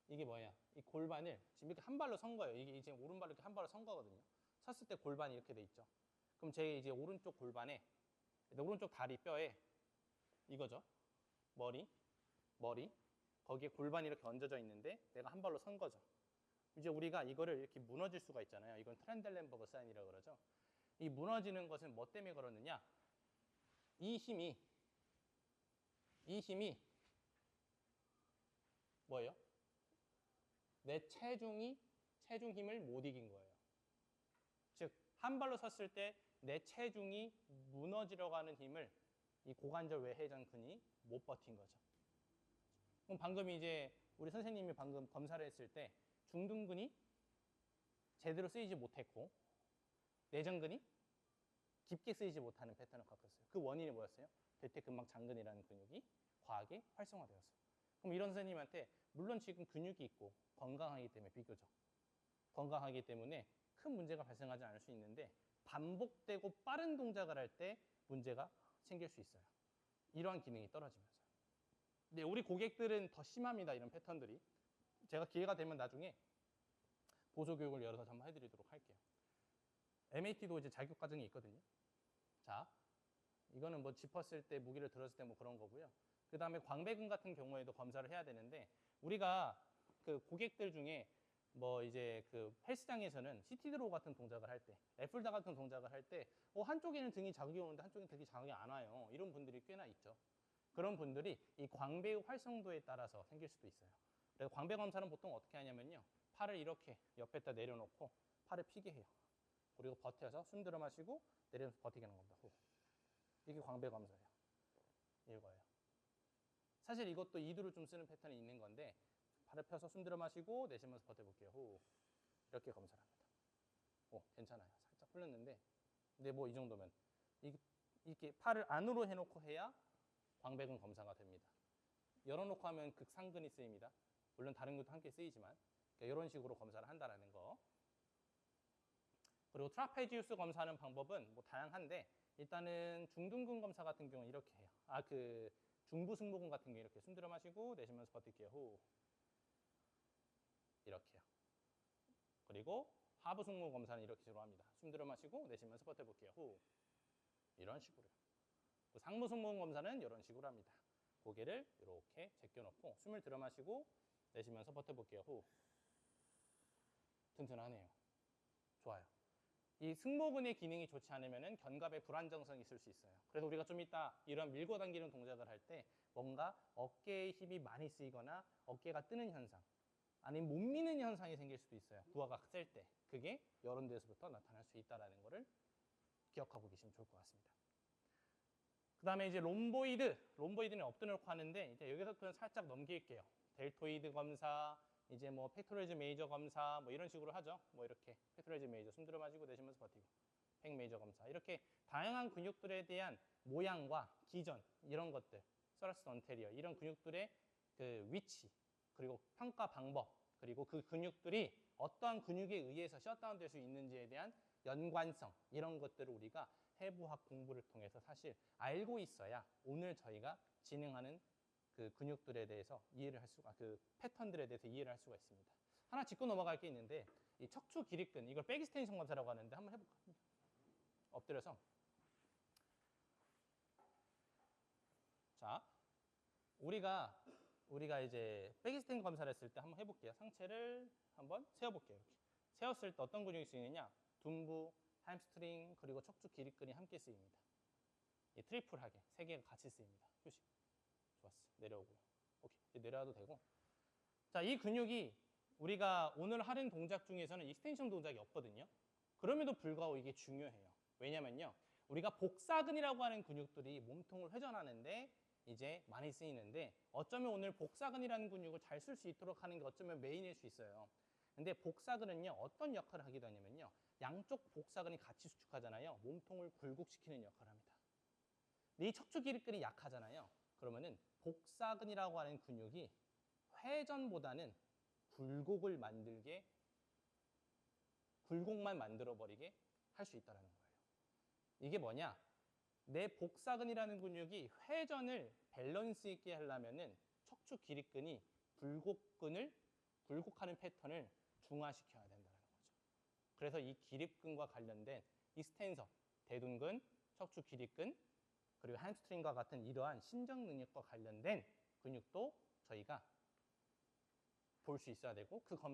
이게 뭐야? 이 골반을 지금 이렇게 한 발로 선 거예요. 이게 이제 오른발로 이렇게 한 발로 선 거거든요. 섰을 때 골반이 이렇게 돼 있죠. 그럼 제 이제 오른쪽 골반에 오른쪽 다리 뼈에 이거죠. 머리 거기에 골반이 이렇게 얹어져 있는데 내가 한 발로 선 거죠. 이제 우리가 이거를 이렇게 무너질 수가 있잖아요. 이건 트렌델렌버그 사인이라고 그러죠. 이 무너지는 것은 뭐 때문에 그러느냐? 이 힘이 뭐예요? 내 체중 힘을 못 이긴 거예요. 즉, 한 발로 섰을 때 내 체중이 무너지려고 하는 힘을 이 고관절 외회전근이 못 버틴 거죠. 그럼 방금 이제 우리 선생님이 방금 검사를 했을 때 중둔근이 제대로 쓰이지 못했고 내전근이 깊게 쓰이지 못하는 패턴을 갖고 있어요. 그 원인이 뭐였어요? 대퇴근막 장근이라는 근육이 과하게 활성화되었어요. 그럼 이런 선생님한테 물론 지금 근육이 있고 건강하기 때문에 비교적 건강하기 때문에 큰 문제가 발생하지 않을 수 있는데 반복되고 빠른 동작을 할 때 문제가 생길 수 있어요. 이러한 기능이 떨어지면서. 근데 우리 고객들은 더 심합니다. 이런 패턴들이. 제가 기회가 되면 나중에 보조교육을 열어서 한번 해드리도록 할게요. MAT도 이제 자격 과정이 있거든요. 자, 이거는 뭐 짚었을 때 무기를 들었을 때 뭐 그런 거고요. 그 다음에 광배근 같은 경우에도 검사를 해야 되는데 우리가 그 고객들 중에 뭐 이제 그 헬스장에서는 시티드로우 같은 동작을 할 때, 애플다 같은 동작을 할 때 한쪽에는 등이 자극이 오는데 한쪽에는 등이 자극이 안 와요. 이런 분들이 꽤나 있죠. 그런 분들이 이 광배의 활성도에 따라서 생길 수도 있어요. 그래서 광배 검사는 보통 어떻게 하냐면요. 팔을 이렇게 옆에다 내려놓고 팔을 피게 해요. 그리고 버텨서 숨 들어 마시고 내려서 버티게 하는 겁니다. 후. 이게 광배 검사예요. 이거예요. 사실 이것도 이두를 좀 쓰는 패턴이 있는 건데 팔을 펴서 숨 들어 마시고 내쉬면서 버텨볼게요. 후. 이렇게 검사를 합니다. 괜찮아요. 살짝 풀렸는데, 근데 뭐 이 정도면 이렇게 팔을 안으로 해놓고 해야 광배근 검사가 됩니다. 열어놓고 하면 극상근이 쓰입니다. 물론 다른 것도 함께 쓰이지만 그러니까 이런 식으로 검사를 한다라는 거. 그리고 트라페지우스 검사하는 방법은 뭐 다양한데 일단은 중둔근 검사 같은 경우는 이렇게 해요. 중부 승모근 같은 경우 이렇게 숨 들여 마시고 내쉬면서 버틸게요. 후. 이렇게요. 그리고 하부 승모근 검사는 이렇게 식으로 합니다. 숨 들여 마시고 내쉬면서 버텨볼게요. 후. 이런 식으로요. 상부 승모근 검사는 이런 식으로 합니다. 고개를 이렇게 제껴놓고 숨을 들여 마시고 내쉬면서 버텨볼게요. 후. 튼튼하네요. 좋아요. 이 승모근의 기능이 좋지 않으면 견갑에 불안정성이 있을 수 있어요. 그래서 우리가 좀 이따 이런 밀고 당기는 동작을 할 때 뭔가 어깨에 힘이 많이 쓰이거나 어깨가 뜨는 현상 아니면 못 미는 현상이 생길 수도 있어요. 부하가 셀 때. 그게 이런 데서부터 나타날 수 있다는 것을 기억하고 계시면 좋을 것 같습니다. 그 다음에 이제 롬보이드는 엎드려놓고 하는데 이제 여기서부터는 살짝 넘길게요. 델토이드 검사, 이제 뭐 팩토레즈 메이저 검사 뭐 이런 식으로 하죠. 뭐 이렇게 팩토레즈 메이저 숨 들여 마시고 내쉬면서 버티고 팩 메이저 검사 이렇게 다양한 근육들에 대한 모양과 기전 이런 것들 서러스 언테리어 이런 근육들의 그 위치 그리고 평가 방법 그리고 그 근육들이 어떠한 근육에 의해서 셧다운 될 수 있는지에 대한 연관성 이런 것들을 우리가 해부학 공부를 통해서 사실 알고 있어야 오늘 저희가 진행하는 그 근육들에 대해서 이해를 할 수가 그 패턴들에 대해서 이해를 할 수가 있습니다. 하나 짚고 넘어갈 게 있는데 이 척추 기립근 이걸 백스텐션 검사라고 하는데 한번 해볼까요? 엎드려서 자 우리가 이제 백스텐션 검사를 했을 때 한번 해볼게요. 상체를 한번 세워볼게요. 이렇게 세웠을 때 어떤 근육이 쓰이느냐? 둔부, 햄스트링 그리고 척추 기립근이 함께 쓰입니다. 이 트리플하게 세 개가 같이 쓰입니다. 휴식. 좋았어. 내려오고요. 오케이. 이제 내려와도 되고. 자, 이 근육이 우리가 오늘 하는 동작 중에서는 익스텐션 동작이 없거든요. 그럼에도 불구하고 이게 중요해요. 왜냐면요. 우리가 복사근이라고 하는 근육들이 몸통을 회전하는데 이제 많이 쓰이는데 어쩌면 오늘 복사근이라는 근육을 잘 쓸 수 있도록 하는 게 어쩌면 메인일 수 있어요. 근데 복사근은요. 어떤 역할을 하기도 하냐면요. 양쪽 복사근이 같이 수축하잖아요. 몸통을 굴곡시키는 역할을 합니다. 근데 이 척추 기립근이 약하잖아요. 그러면은 복사근이라고 하는 근육이 회전보다는 굴곡을 만들게 굴곡만 만들어버리게 할 수 있다는 거예요. 이게 뭐냐? 내 복사근이라는 근육이 회전을 밸런스 있게 하려면은 척추 기립근이 굴곡하는 패턴을 중화시켜야 된다는 거죠. 그래서 이 기립근과 관련된 익스텐서, 대둔근, 척추 기립근, 그리고 햄스트링과 같은 이러한 신정 능력과 관련된 근육도 저희가 볼 수 있어야 되고 그